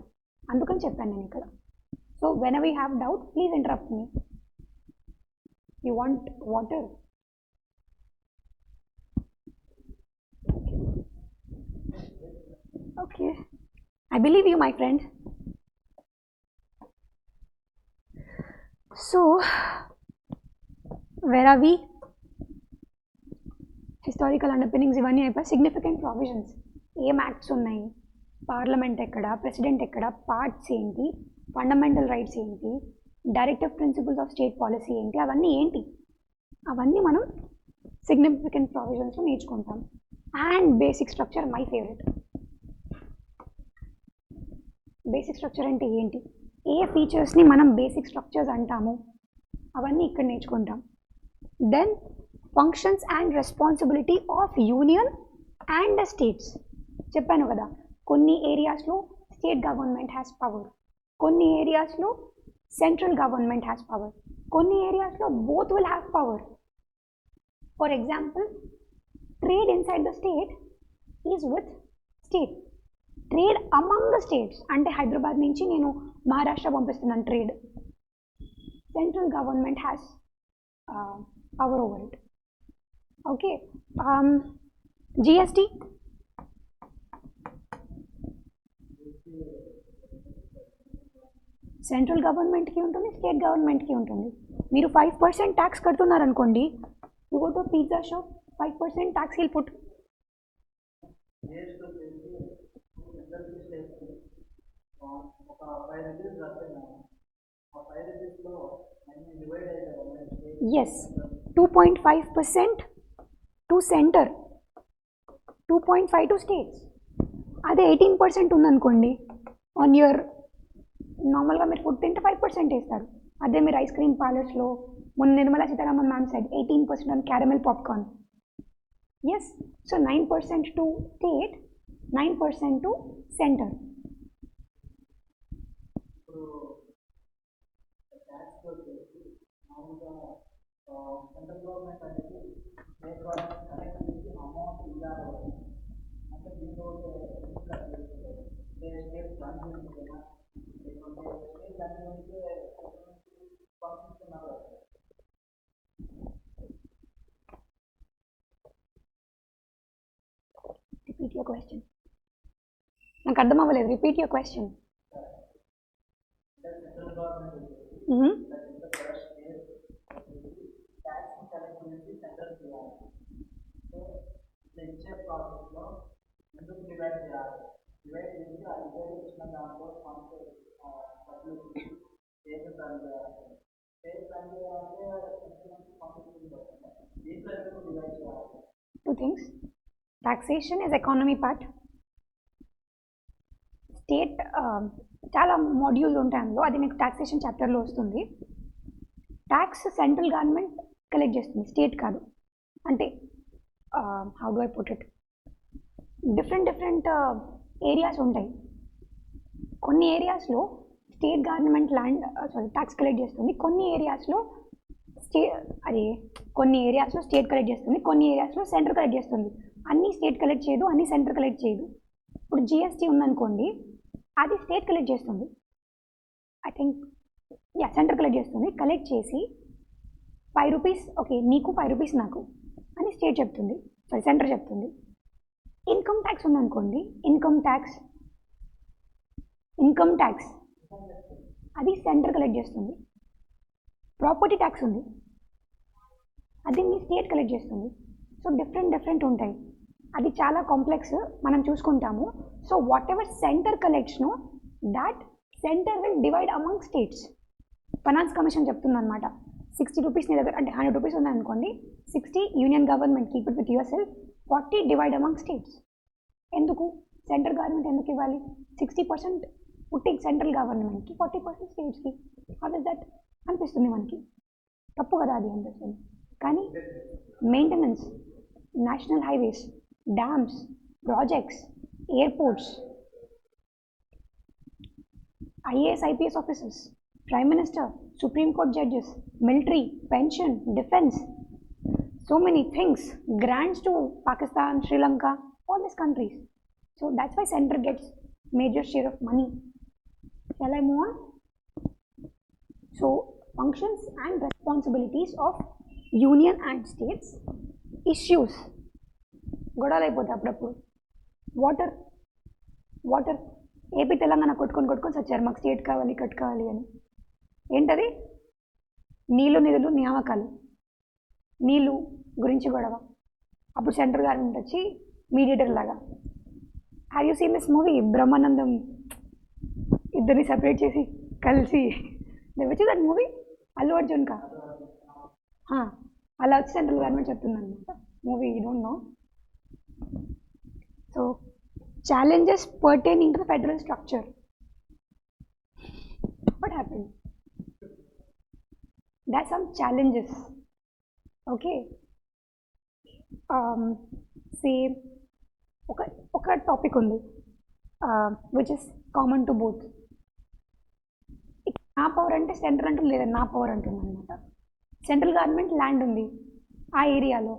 అందుకని చెప్పాను నేను ఇక్కడ. So when ever you have doubt please interrupt me. You want water? Okay, I believe you, my friend. So, where are we? Historical underpinnings ఇవన్నీ అయిపోయి, సిగ్నిఫికెంట్ ప్రొవిజన్స్, ఏం యాక్ట్స్ ఉన్నాయి, పార్లమెంట్ ఎక్కడ, ప్రెసిడెంట్ ఎక్కడ, పార్ట్స్ ఏంటి, ఫండమెంటల్ రైట్స్ ఏంటి, directive principles of state policy ఏంటి, అవన్నీ ఏంటి, అవన్నీ మనం సిగ్నిఫికెంట్ ప్రొవిజన్స్లో నేర్చుకుంటాం. And basic structure, my favourite. Basic structure అంటే ఏంటి, ఏ ఫీచర్స్ని మనం బేసిక్ స్ట్రక్చర్స్ అంటాము, అవన్నీ ఇక్కడ నేర్చుకుంటాం. Then functions and responsibility of union and states. చెప్పాను కదా, కొన్ని ఏరియాస్లో స్టేట్ గవర్నమెంట్ హ్యాస్ పవర్, కొన్ని ఏరియాస్లో సెంట్రల్ గవర్నమెంట్ హ్యాస్ పవర్, కొన్ని ఏరియాస్లో both will have power. For example, trade inside the state is with state. Trade among the states అంటే హైదరాబాద్ నుంచి నేను మహారాష్ట్ర పంపిస్తున్నాను trade, central government has power over it. Okay, GST, central గవర్నమెంట్కి ఉంటుంది, state గవర్నమెంట్కి ఉంటుంది. మీరు 5% ట్యాక్స్ కడుతున్నారనుకోండి, you go to pizza shop, 5% tax will put. Yes, 2.5% to centre, 2.5 to states. అదే 18% ఉందనుకోండి ఆన్ యువర్, నార్మల్గా మీరు ఫుడ్ తింటే 5% వేస్తారు. అదే మీరు ఐస్ క్రీమ్ పార్లర్స్లో, మొన్న Nirmala Sitharaman ma'am said 18% on caramel popcorn. Yes, so 9% to state, 9% to centre. Central government అనేది స్టేట్ గవర్నమెంట్ కనెక్ట్ చేసి అమౌంట్ ఇవ్వాలి అంటే దీంట్లో స్టేట్ ప్లాన్ చేసుకుంటున్నా స్టేట్ దాని నుంచి పంపిస్తున్నారు. నాకు అర్థం అవ్వలేదు, repeat your question. Two things. Taxation is economy part. State చాలా మాడ్యూల్స్ ఉంటాయి అందులో, అది మీకు టాక్సేషన్ చాప్టర్లో వస్తుంది. ట్యాక్స్ సెంట్రల్ గవర్నమెంట్ కలెక్ట్ చేస్తుంది, స్టేట్ కాదు. అంటే how do I put it, different areas ఉంటాయి. కొన్ని ఏరియాస్లో స్టేట్ గవర్నమెంట్ ట్యాక్స్ కలెక్ట్ చేస్తుంది, కొన్ని ఏరియాస్లో స్టేట్ కలెక్ట్ చేస్తుంది, కొన్ని ఏరియాస్లో సెంటర్ కలెక్ట్ చేస్తుంది. అన్నీ స్టేట్ కలెక్ట్ చేయదు, అన్నీ సెంటర్ కలెక్ట్ చేయదు. ఇప్పుడు జిఎస్టీ ఉందనుకోండి, అది స్టేట్ కలెక్ట్ చేస్తుంది, ఐ థింక్ సెంటర్ కలెక్ట్ చేస్తుంది. కలెక్ట్ చేసి 5 రూపీస్, ఓకే నీకు 5 రూపీస్ నాకు అని స్టేట్ చెప్తుంది, సెంటర్ చెప్తుంది. ఇన్కమ్ ట్యాక్స్ ఉందనుకోండి, ఇన్కమ్ ట్యాక్స్ అది సెంటర్ కలెక్ట్ చేస్తుంది. ప్రాపర్టీ ట్యాక్స్ ఉంది, అది మీ స్టేట్ కలెక్ట్ చేస్తుంది. సో డిఫరెంట్ ఉంటాయి, అది చాలా కాంప్లెక్స్, మనం చూసుకుంటాము. సో వాట్ ఎవర్ సెంటర్ కలెక్ట్స్ను that centre will divide among states. Finance commission చెప్తుంది అనమాట, 60 రూపీస్ నీ దగ్గర, అంటే 100 రూపీస్ ఉందనుకోండి, 60 union government, keep it with your self, 40 divide among states. ఎందుకు సెంట్రల్ గవర్నమెంట్ ఎందుకు ఇవ్వాలి? 60% పుట్టి సెంట్రల్ గవర్నమెంట్కి, 40% స్టేట్స్కి. హౌ ఇస్ దట్ అనిపిస్తుంది మనకి, తప్పు కదా అది అనిపిస్తుంది. కానీ maintenance, national highways, dams, projects, airports, IAS IPS officers, prime minister, supreme court judges, military, pension, defence, so many things, grants to Pakistan, Sri Lanka, all these countries. So that's why center gets major share of money. Shall I move on? So functions and responsibilities of union and states. Issues గొడవలు అయిపోతాయి అప్పుడప్పుడు. Water AP Telangana కొట్టుకొని వచ్చారు, మాకు state కావాలి cut కావాలి అని. ఏంటది? నిధులు నియామకాలు, నీళ్ళు గురించి గొడవ. అప్పుడు సెంట్రల్ గవర్నమెంట్ వచ్చి మీడియేటర్ లాగా. Have you seen this movie? Brahmanandam ఇద్దరిని సెపరేట్ చేసి కలిసి వచ్చి దట్ మూవీ, అల్లు అర్జున్ కా అలా వచ్చి సెంట్రల్ గవర్నమెంట్ చెప్తుంది అనమాట. Movie you don't no. So challenges pertaining to the federal structure. What happened? There are some challenges. Okay. Say, okay topic undi, which is common to both. నా power అంటే central అంటూ లేదా నా power అంటుంది అనమాట. Central government land ఉంది ఆ ఏరియాలో,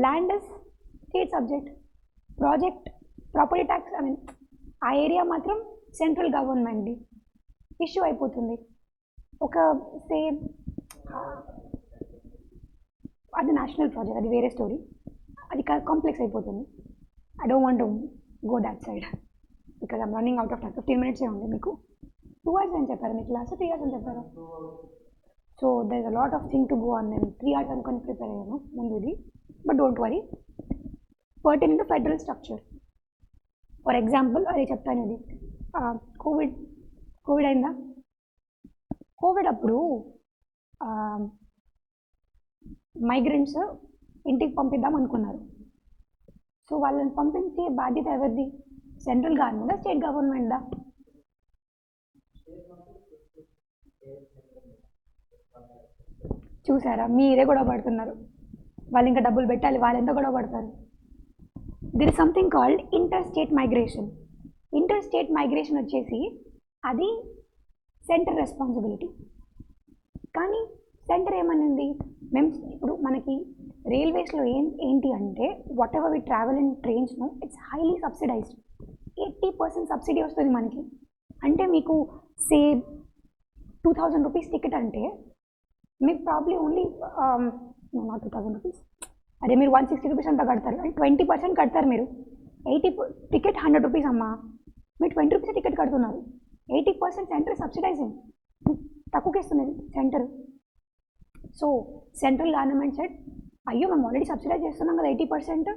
land is state subject. Property tax I mean ఆ ఏరియా మాత్రం సెంట్రల్ గవర్నమెంట్ది. ఇష్యూ అయిపోతుంది. ఒక సే అది నేషనల్ ప్రాజెక్ట్, అది వేరే స్టోరీ, అది కాంప్లెక్స్ అయిపోతుంది. I don't want to go that side because I'm running out of time. 15 minutes ఉంది మీకు. 2 hours అని చెప్పారు మీ క్లాస్, 3 hours అని చెప్పారు. So there is a lot of thing to go on. నేను 3 hours అనుకొని ప్రిపేర్ అయ్యాను ముందుది. But don't worry, pertaining to federal structure. For example అదే చెప్తాను, ఇది కోవిడ్ అయిందా? కోవిడ్ అప్పుడు మైగ్రెంట్స్ ఇంటికి పంపిద్దాం అనుకున్నారు. సో వాళ్ళని పంపించే బాధ్యత ఎవరిది? సెంట్రల్ గవర్నమెంటా, స్టేట్ గవర్నమెంటా? చూసారా, మీరే గొడవ పడుతున్నారు. వాళ్ళు ఇంకా డబ్బులు పెట్టాలి, వాళ్ళు ఎంత గొడవ పడతారు. There is something called inter state migration. Inter state migration వచ్చేసి అది సెంటర్ రెస్పాన్సిబిలిటీ. కానీ సెంటర్ ఏమనింది, మేము ఇప్పుడు మనకి రైల్వేస్లో ఏంటి అంటే whatever we travel in ట్రైన్స్ను ఇట్స్ హైలీ సబ్సిడైజ్డ్. 80% సబ్సిడీ వస్తుంది మనకి. అంటే మీకు సే 2000 రూపీస్ టికెట్ అంటే మీకు ప్రాబ్లీ ఓన్లీ నాట్ 2000 రూపీస్, అదే మీరు 160 రూపీస్ అంతా కడతారు, అంటే 20% కడతారు మీరు. 80 టికెట్ 100 రూపీస్ అమ్మా, మీరు 20 రూపీస్ టికెట్ కడుతున్నారు, 80% సెంటర్ సబ్సిడైజింగ్, తక్కువకి ఇస్తుంది centre. So central government set, అయ్యో మేము ఆల్రెడీ సబ్సిడైజ్ చేస్తున్నాం కదా 80%,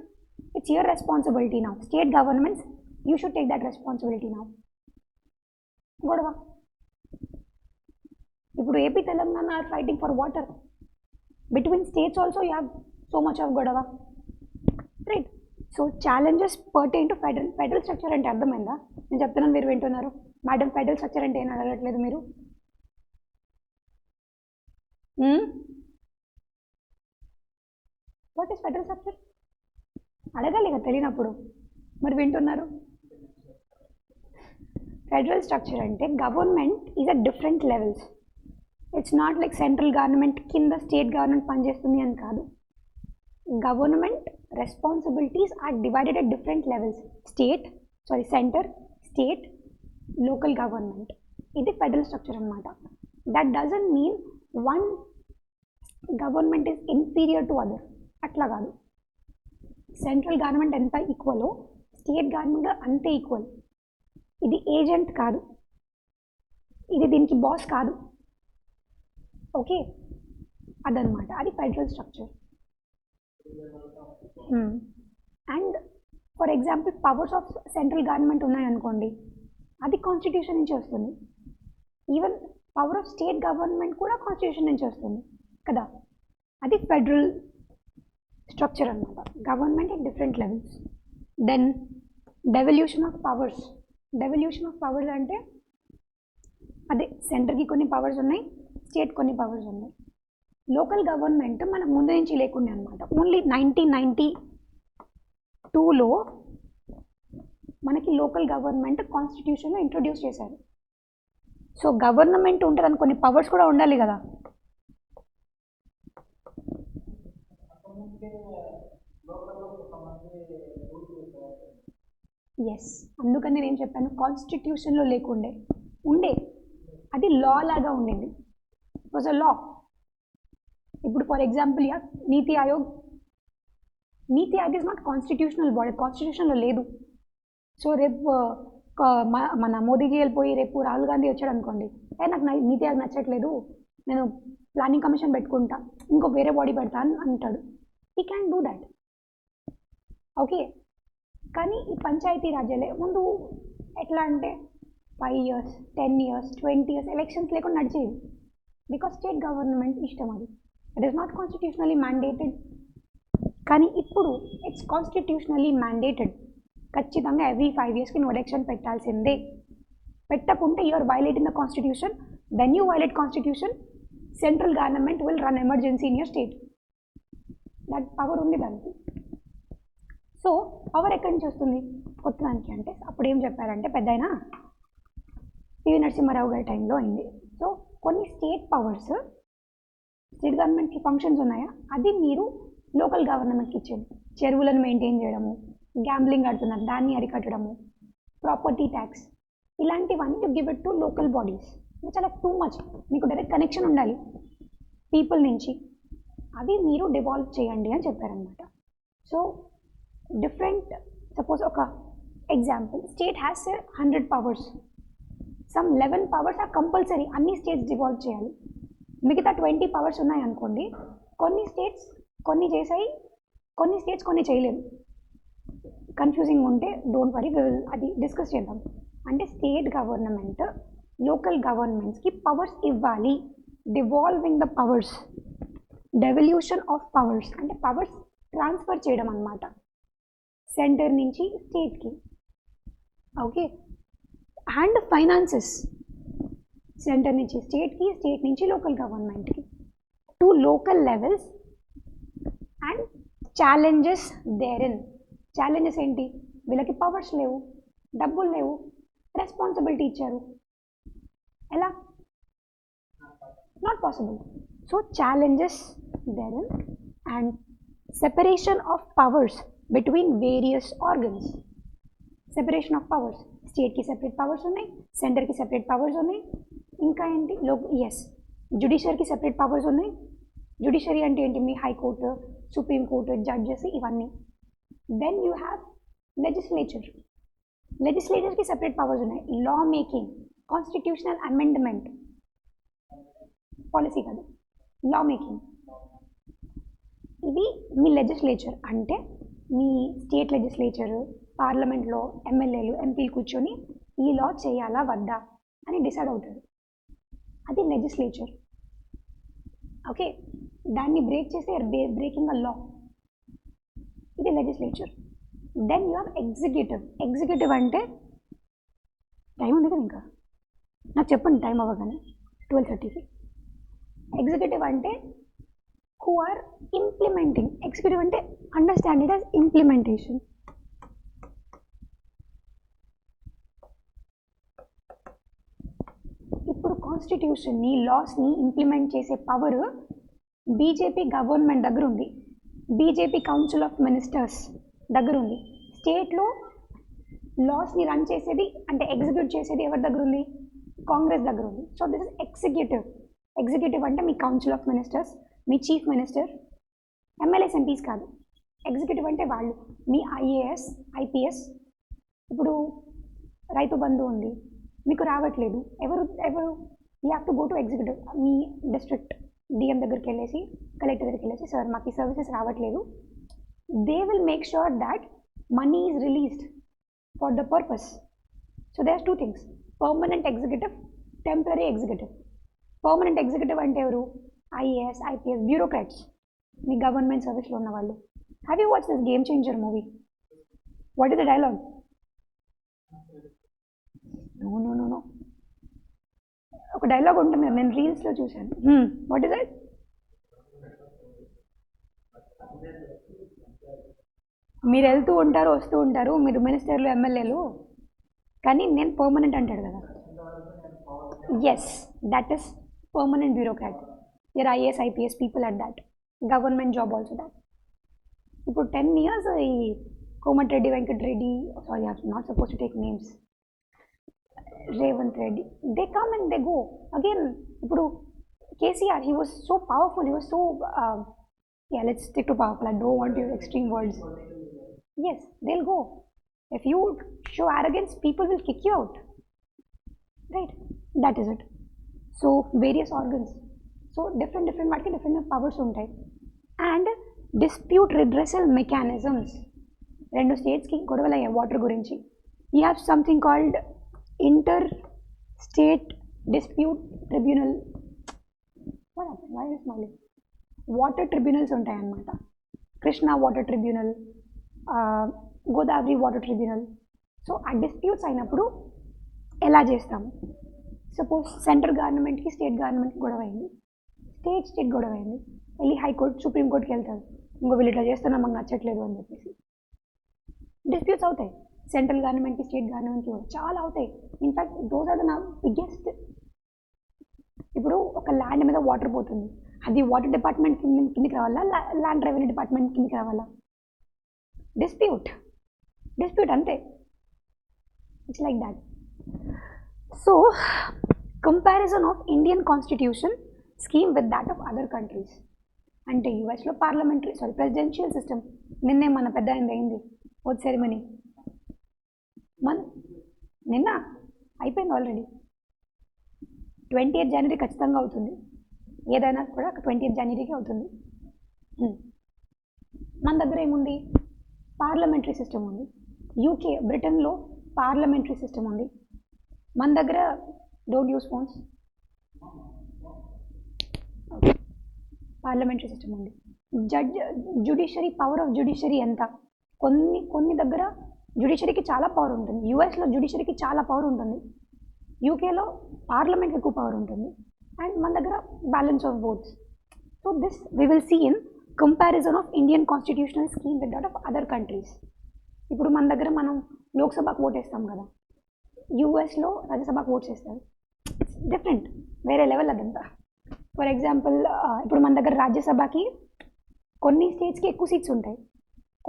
it's your responsibility now. State governments you should take that responsibility now. గొడవ. ఇప్పుడు AP Telangana are fighting for water. Between states also you have so much of గొడవ, right? So challenges pertain to federal structure అంటే అర్థమైందా? నేను చెప్తున్నాను, మీరు వింటున్నారు. Madam federal structure అంటే ఏం అడగట్లేదు మీరు. వాట్ ఈస్ ఫెడరల్ స్ట్రక్చర్ అడగాలి కదా తెలియనప్పుడు, మరి వింటున్నారు. ఫెడరల్ స్ట్రక్చర్ అంటే government is at different levels. It's not like central government కింద స్టేట్ గవర్నమెంట్ పనిచేస్తుంది అని కాదు. Government responsibilities are divided at different levels. Centre, state, local government. ఇది ఫెడరల్ స్ట్రక్చర్ అనమాట. That doesn't mean one government is inferior to other, అట్లా కాదు. Central government ఎంత ఈక్వలో స్టేట్ గవర్నమెంట్ అంతే ఈక్వల్. ఇది ఏజెంట్ కాదు, ఇది దీనికి బాస్ కాదు. ఓకే, అదనమాట, అది federal structure. And for example powers of central government ఉన్నాయనుకోండి, అది కాన్స్టిట్యూషన్ నుంచి వస్తుంది. Even power of state government కూడా కాన్స్టిట్యూషన్ నుంచి వస్తుంది కదా. అది ఫెడరల్ స్ట్రక్చర్ అనమాట. Government in different levels. Then devolution of powers. Devolution of powers అంటే అదే సెంటర్కి కొన్ని పవర్స్ ఉన్నాయి, స్టేట్ కొన్ని పవర్స్ ఉన్నాయి. లోకల్ గవర్నమెంట్ మనకు ముందు నుంచి లేకుండా అనమాట. ఓన్లీ 1992లో మనకి లోకల్ గవర్నమెంట్ కాన్స్టిట్యూషన్లో ఇంట్రొడ్యూస్ చేశారు. సో గవర్నమెంట్ ఉంటుందని కొన్ని పవర్స్ కూడా ఉండాలి కదా. ఎస్, అందుకని నేను ఏం చెప్పాను, కాన్స్టిట్యూషన్లో లేకుండే ఉండే, అది లా లాగా ఉండింది. It was a law. ఇప్పుడు for example NITI Aayog is not constitutional body, కాన్స్టిట్యూషన్లో లేదు. సో రేపు మన మోదీజీ వెళ్ళిపోయి రేపు రాహుల్ గాంధీ వచ్చాడు అనుకోండి, నాకు నీతి ఆయోగ్ నచ్చట్లేదు, నేను ప్లానింగ్ కమిషన్ పెట్టుకుంటా, ఇంకో వేరే బాడీ పెడతా అని అంటాడు. He can do that. Okay, కానీ ఈ పంచాయతీ రాజ్యాలే ముందు ఎట్లా అంటే 5 years, 10 years, 20 years ఎలక్షన్స్ లేకుండా నడిచేది. బికాస్ స్టేట్ గవర్నమెంట్ ఇష్టం అది. It is not constitutionally mandated. కానీ ఇప్పుడు ఇట్స్ కాన్స్టిట్యూషనలీ మ్యాండేటెడ్. ఖచ్చితంగా ఎవ్రీ 5 yearsకి నువ్వు ఎలక్షన్ పెట్టాల్సిందే. పెట్టకుంటే you are violating the constitution. When you violate constitution, central government will run emergency in your state. That power ఉంది దానికి. సో పవర్ ఎక్కడి నుంచి వస్తుంది కొత్తదానికి అంటే, అప్పుడు ఏం చెప్పారంటే పెద్దయినా పివి నరసింహారావు గారి టైంలో అయింది. సో కొన్ని స్టేట్ పవర్స్, స్టేట్ గవర్నమెంట్కి ఫంక్షన్స్ ఉన్నాయా, అది మీరు లోకల్ గవర్నమెంట్కి ఇచ్చేది. చెరువులను మెయింటైన్ చేయడము, గ్యాంబ్లింగ్ ఆడుతున్నారు దాన్ని అరికట్టడము, ప్రాపర్టీ ట్యాక్స్, ఇలాంటివన్నీ you give it to local bodies. చాలా టూ మచ్, మీకు డైరెక్ట్ కనెక్షన్ ఉండాలి పీపుల్ నుంచి, అవి మీరు డివాల్వ్ చేయండి అని చెప్పారనమాట. సో డిఫరెంట్, సపోజ్ ఒక example, state has 100 powers. Some 11 powers are compulsory, అన్ని స్టేట్స్ డివాల్వ్ చేయాలి. మిగతా 20 powers ఉన్నాయనుకోండి, కొన్ని స్టేట్స్ కొన్ని చేసాయి, కొన్ని స్టేట్స్ కొన్ని చేయలేదు. కన్ఫ్యూజింగ్ ఉంటే డోంట్ వరీ, అది డిస్కస్ చేద్దాం. అంటే స్టేట్ గవర్నమెంట్ లోకల్ గవర్నమెంట్స్కి పవర్స్ ఇవ్వాలి. Devolving the powers, devolution of powers అంటే పవర్స్ ట్రాన్స్ఫర్ చేయడం అన్నమాట, సెంటర్ నుంచి స్టేట్కి. ఓకే, అండ్ ఫైనాన్సెస్, సెంటర్ నుంచి స్టేట్కి, స్టేట్ నుంచి లోకల్ గవర్నమెంట్కి, to local levels. And challenges therein. Challenges ఏంటి, వీళ్ళకి పవర్స్ లేవు, డబ్బులు లేవు, రెస్పాన్సిబిలిటీ ఇచ్చారు, ఎలా, not possible. So challenges therein. And separation of powers between various organs. Separation of powers, స్టేట్కి సెపరేట్ పవర్స్ ఉన్నాయి, సెంటర్కి సెపరేట్ పవర్స్ ఉన్నాయి. ఇంకా ఏంటి, జ్యుడిషియరీకి సెపరేట్ పవర్స్ ఉన్నాయి. జ్యుడిషియరీ అంటే ఏంటి, మీ హైకోర్టు, సుప్రీంకోర్టు, జడ్జెస్, ఇవన్నీ. Then you have legislature. లెజిస్లేచర్కి సెపరేట్ పవర్స్ ఉన్నాయి. Law making, constitutional amendment, policy కాదు, లా మేకింగ్. ఇది మీ లెజిస్లేచర్ అంటే మీ స్టేట్ లెజిస్లేచర్, పార్లమెంట్లో ఎమ్మెల్యేలు ఎంపీలు కూర్చొని ఈ లా చేయాలా వద్దా అని డిసైడ్ అవుతారు. అది లెజిస్లేచర్. ఓకే, దాన్ని బ్రేక్ చేస్తే బ్రేకింగ్ అ లా. ఇది legislature. Then you have executive. Executive అంటే టైం ఉంది కదా, ఇంకా నాకు చెప్పండి టైం అవ్వగానే 12:30కి. ఎగ్జిక్యూటివ్ అంటే who are implementing. Executive అంటే understand it as implementation. ఇప్పుడు కాన్స్టిట్యూషన్ని, లాస్ని ఇంప్లిమెంట్ చేసే పవర్ బీజేపీ గవర్నమెంట్ దగ్గర ఉంది, బీజేపీ కౌన్సిల్ ఆఫ్ మినిస్టర్స్ దగ్గర ఉంది. స్టేట్లో లాస్ని రన్ చేసేది అంటే ఎగ్జిక్యూట్ చేసేది ఎవరి దగ్గర ఉంది? కాంగ్రెస్ దగ్గర ఉంది. So this is executive. Executive అంటే మీ కౌన్సిల్ ఆఫ్ మినిస్టర్స్, మీ చీఫ్ మినిస్టర్, ఎమ్మెల్యేస్ ఎంపీస్ కాదు. ఎగ్జిక్యూటివ్ అంటే వాళ్ళు మీ ఐఏఎస్ ఐపీఎస్. ఇప్పుడు రైతు బంధు ఉంది, మీకు రావట్లేదు, ఎవరు you have to go to executive. Me district DM దగ్గరికి వెళ్ళేసి, కలెక్టర్ దగ్గరికి వెళ్ళేసి, సార్ మాకు ఈ సర్వీసెస్ రావట్లేదు. They will make sure that money is released for the purpose. So there are two things, permanent executive, temporary executive. Permanent executive అంటే ఎవరు? IAS IPS bureaucrats, మీ గవర్నమెంట్ సర్వీస్లో ఉన్న వాళ్ళు. Have you watch this Game Changer movie? What is the dialogue? No no no no ఒక dialogue ఉంటుంది, నేను రీల్స్లో చూశాను. What is that? మీరు వెళ్తూ ఉంటారు, వస్తూ ఉంటారు, మీరు మినిస్టర్లు ఎమ్మెల్యేలు, కానీ నేను పర్మనెంట్ అంటాడు కదా. Yes, that is permanent bureaucrat. Your IAS IPS people at that government job also that. ఇప్పుడు 10 years ఈ Komatireddy Venkatareddy, sorry I am not suppose to take names, Revanth Reddy, they come and they go again. ఇప్పుడు KCR, he was so powerful, he was so let's stick to powerful, I don't want use extreme words. Yes, they'll go. If you show arrogance, people will kick you out. Right? That is it. So, various organs. So, different వాటికి different powers ఉంటాయి. And dispute redressal mechanisms. రెండు స్టేట్స్కి గొడవలు అయ్యాయి water గురించి. You have something called inter-state dispute tribunal. What happened? Why are you smiling? Water tribunals ఉంటాయి అన్నమాట. Krishna water tribunal, Godavari water tribunal. So ఆ డిస్ప్యూట్స్ అయినప్పుడు ఎలా చేస్తాము? సపోజ్ సెంట్రల్ గవర్నమెంట్కి స్టేట్ గవర్నమెంట్కి గొడవ అయింది, స్టేట్ గొడవ అయింది, వెళ్ళి హైకోర్టు సుప్రీంకోర్టుకి వెళ్తారు, ఇంకో వీళ్ళు ఇట్లా చేస్తున్నాం మాకు నచ్చట్లేదు అని చెప్పేసి. డిస్ప్యూట్స్ అవుతాయి సెంట్రల్ గవర్నమెంట్కి స్టేట్ గవర్నమెంట్కి కూడా చాలా అవుతాయి. In fact those are the biggest. ఇప్పుడు ఒక ల్యాండ్ మీద వాటర్ పోతుంది, అది వాటర్ డిపార్ట్మెంట్ కిందకి రావాలా, ల్యాండ్ రెవెన్యూ డిపార్ట్మెంట్ కిందకి రావాలా? డిస్ప్యూట్ అంతే. It's like that. So comparison of Indian constitution scheme with that of other countries. అంటే యూఎస్లో ప్రెసిడెన్షియల్ సిస్టమ్. నిన్నే మన పెద్ద అయింది ఓట్ సెరమనీ, నిన్న అయిపోయింది ఆల్రెడీ. 20th January ఖచ్చితంగా అవుతుంది, ఏదైనా కూడా 20th Januaryకి అవుతుంది. మన దగ్గర ఏముంది? పార్లమెంటరీ సిస్టమ్ ఉంది. యూకే, బ్రిటన్లో పార్లమెంటరీ సిస్టమ్ ఉంది. మన దగ్గర don't use phones, parliamentary system ఉంది. జ్యుడిషియరీ, పవర్ ఆఫ్ జ్యుడిషియరీ ఎంత? కొన్ని దగ్గర జ్యుడిషియరీకి చాలా పవర్ ఉంటుంది. యూఎస్లో జ్యుడిషియరీకి చాలా పవర్ ఉంటుంది, యూకేలో పార్లమెంట్కి ఎక్కువ పవర్ ఉంటుంది, అండ్ మన దగ్గర balance of boths. So this we will see in comparison of Indian constitutional scheme with that of other countries. ఇప్పుడు మన దగ్గర మనం లోక్సభకు ఓట్ వేస్తాం కదా, యూఎస్లో రాజ్యసభకు ఓట్స్ వేస్తారు. డిఫరెంట్, వేరే లెవెల్ అదంతా. ఫర్ ఎగ్జాంపుల్, ఇప్పుడు మన దగ్గర రాజ్యసభకి కొన్ని స్టేట్స్కి ఎక్కువ సీట్స్ ఉంటాయి,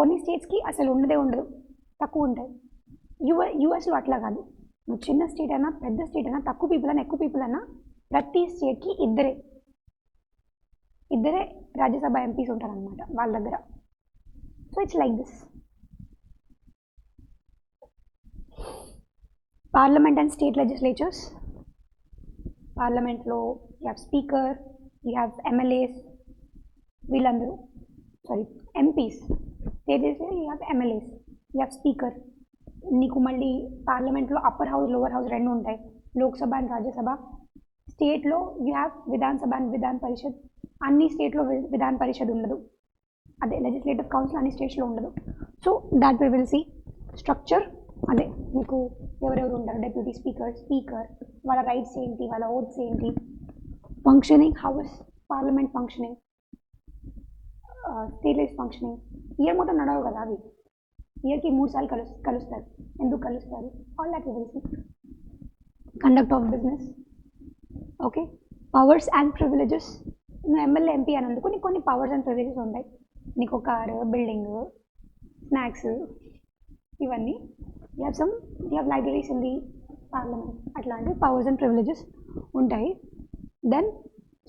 కొన్ని స్టేట్స్కి అసలు ఉండదు, తక్కువ ఉంటాయి. యూఎస్లో అట్లా కాదు. నువ్వు చిన్న స్టేట్ అయినా, పెద్ద స్టేట్ అయినా, తక్కువ పీపుల్ అయినా, ఎక్కువ పీపుల్ అయినా, ప్రతి స్టేట్కి ఇద్దరే రాజ్యసభ ఎంపీస్ ఉంటారనమాట వాళ్ళ దగ్గర. So it's like this. Parliament and state legislatures. Parliament లో you have speaker, you have MLAs, వీళ్ళందరూ sorry MPs. State legislature you have MLAs, you have speaker. నీకు మళ్ళీ పార్లమెంట్లో అప్పర్ హౌస్ లోవర్ హౌస్ రెండు ఉంటాయి, లోక్సభ అండ్ రాజ్యసభ. స్టేట్లో యూ హ్యావ్ విధానసభ అండ్ విధాన పరిషత్. అన్ని స్టేట్లో విధాన పరిషత్ ఉండదు, అదే లెజిస్లేటివ్ కౌన్సిల్ అన్ని స్టేట్స్లో ఉండదు. So that we will see structure. అదే మీకు ఎవరెవరు ఉంటారు, డెప్యూటీ స్పీకర్, స్పీకర్, వాళ్ళ రైట్స్ ఏంటి, వాళ్ళ ఓట్స్ ఏంటి, functioning, house parliament functioning, state legis functioning. Year మొత్తం నడవు కదా అవి, ఇయర్కి 3 సార్లు కలుస్తారు. ఎందుకు కలుస్తారు, all that we will see. Conduct of business. Okay, powers and privileges. నువ్వు ఎమ్మెల్యే ఎంపీ అన్నందుకు నీకు కొన్ని పవర్స్ అండ్ ప్రివిలేజెస్ ఉంటాయి. నీకు కారు, బిల్డింగ్, స్నాక్స్, ఇవన్నీ. You have libraries in the parliament, అట్లాంటి పవర్స్ అండ్ ప్రివిలేజెస్ ఉంటాయి. Then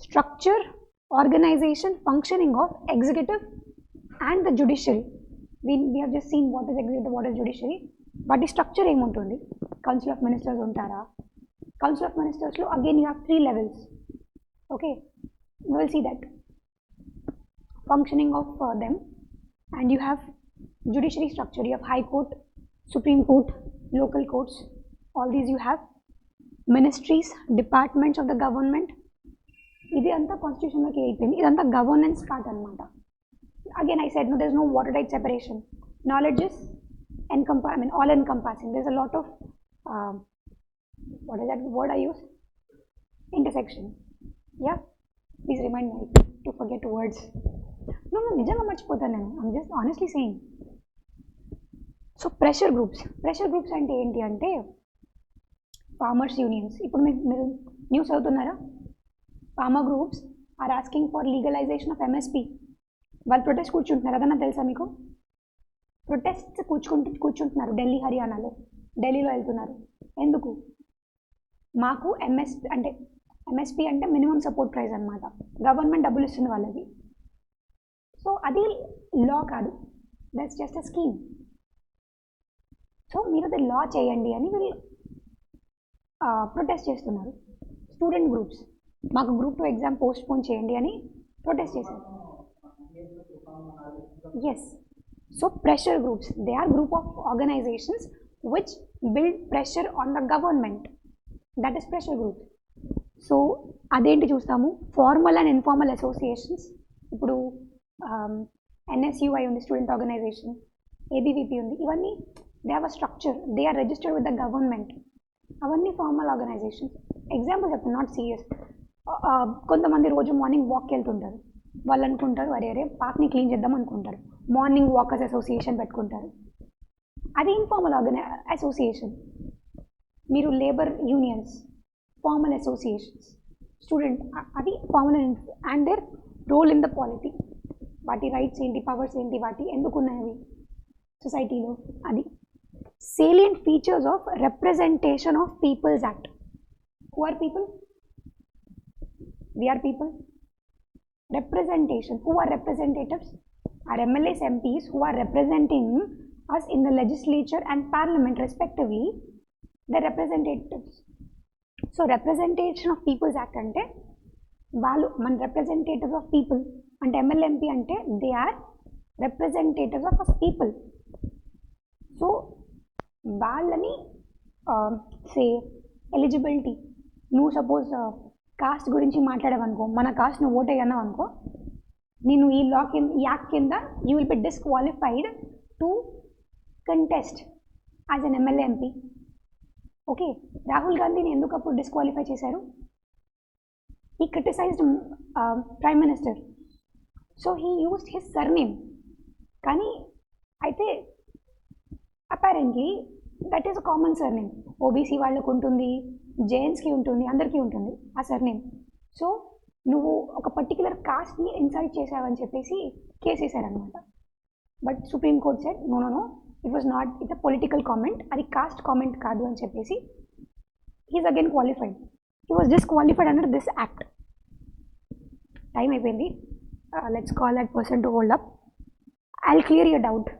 structure, organisation, functioning of executive and the judiciary. we have just seen what is executive, what is judiciary. వాటి structure ఏముంటుంది, council of ministers ఉంటారా. Council of మినిస్టర్స్లో again you have 3 levels. Okay, we will see that functioning of them. And you have judiciary structure, you have high court, supreme court, local courts, all these you have. Ministries, departments of the government. ఇది అంతా కాన్స్టిట్యూషన్లోకి అయిపోయింది, ఇదంతా governance part అనమాట. Again I said, no, there's no watertight separation. Knowledge is all encompassing. There's a lot of what is that word I use, intersection. Yeah, please remind me to forget words. No, నిజంగా మర్చిపోతాను నేను, I'm just honestly saying. So pressure groups అంటే ఏంటి అంటే farmers unions. ఇప్పుడు మీరు news చదువుతున్నారా, farmer groups are asking for legalisation of MSP. వాళ్ళు ప్రొటెస్ట్ కూర్చుంటున్నారు, అదన్నా తెలుసా మీకు? ప్రొటెస్ట్ కూర్చుంటున్నారు ఢిల్లీ, హర్యానాలో. ఢిల్లీలో వెళ్తున్నారు ఎందుకు? మాకు MSP అంటే మినిమం సపోర్ట్ ప్రైస్ అనమాట. గవర్నమెంట్ డబ్బులు ఇస్తుంది వాళ్ళకి. సో అది లా కాదు, that's just a scheme. So మీరు అది లా చేయండి అని వీళ్ళు ప్రొటెస్ట్ చేస్తున్నారు. స్టూడెంట్ గ్రూప్స్ మాకు Group 2 ఎగ్జామ్ పోస్ట్పోన్ చేయండి అని ప్రొటెస్ట్ చేశారు. Yes, so pressure groups, they are group of organizations which build pressure on the government. That is pressure group. So అదేంటి చూస్తాము, ఫార్మల్ అండ్ ఇన్ఫార్మల్ అసోసియేషన్స్. ఇప్పుడు NSUI ఉంది, student organisation, ABVP ఉంది. ఇవన్నీ they have a structure, they are registered with the government. అవన్నీ formal organisations. Example చెప్తాను, not serious. కొంతమంది రోజు మార్నింగ్ వాక్కి వెళ్తుంటారు, వాళ్ళు అనుకుంటారు అరే పార్క్ని క్లీన్ చేద్దాం అనుకుంటారు, మార్నింగ్ వాకర్స్ అసోసియేషన్ పెట్టుకుంటారు. అది ఇన్ఫార్మల్ అసోసియేషన్. మీరు labour unions, formal associations, student, అది formal. And their role in the polity, వాటి రైట్స్ ఏంటి, పవర్స్ ఏంటి, వాటి ఎందుకున్నాయి సొసైటీలో. అది salient features of representation of people's act. Who are people? We are people. Representation, who are representatives? Are MLAs, MPs who are representing us in the legislature and parliament respectively. The representatives. So representation of people's act ante వాళ్ళు మన representatives of people. అంటే MLA, MP అంటే they are representatives of us people. So వాళ్ళని సే eligibility, నువ్వు suppose cost గురించి మాట్లాడావనుకో, మన cost నువ్వు ఓటేయన్నావు అనుకో, నేను ఈ యాక్ట్ కింద you will B disqualified to contest as an MLA, MP. Okay, Rahul గాంధీని ఎందుకు అప్పుడు డిస్క్వాలిఫై చేశారు? ఈ criticised prime minister, so he used his surname. కానీ అయితే apparently that is a common surname. OBC వాళ్ళకు ఉంటుంది, జైన్స్కి ఉంటుంది, అందరికీ ఉంటుంది ఆ సర్నేమ్. సో నువ్వు ఒక పర్టికులర్ కాస్ట్ని ఇన్సల్ట్ చేసావని చెప్పేసి కేసు వేసారనమాట. But supreme court said no, it was not, it's a political comment, అది కాస్ట్ కామెంట్ కాదు అని చెప్పేసి he is again qualified. He was disqualified under this act. Time అయిపోయింది, let's call that person to hold up. I will clear your doubt.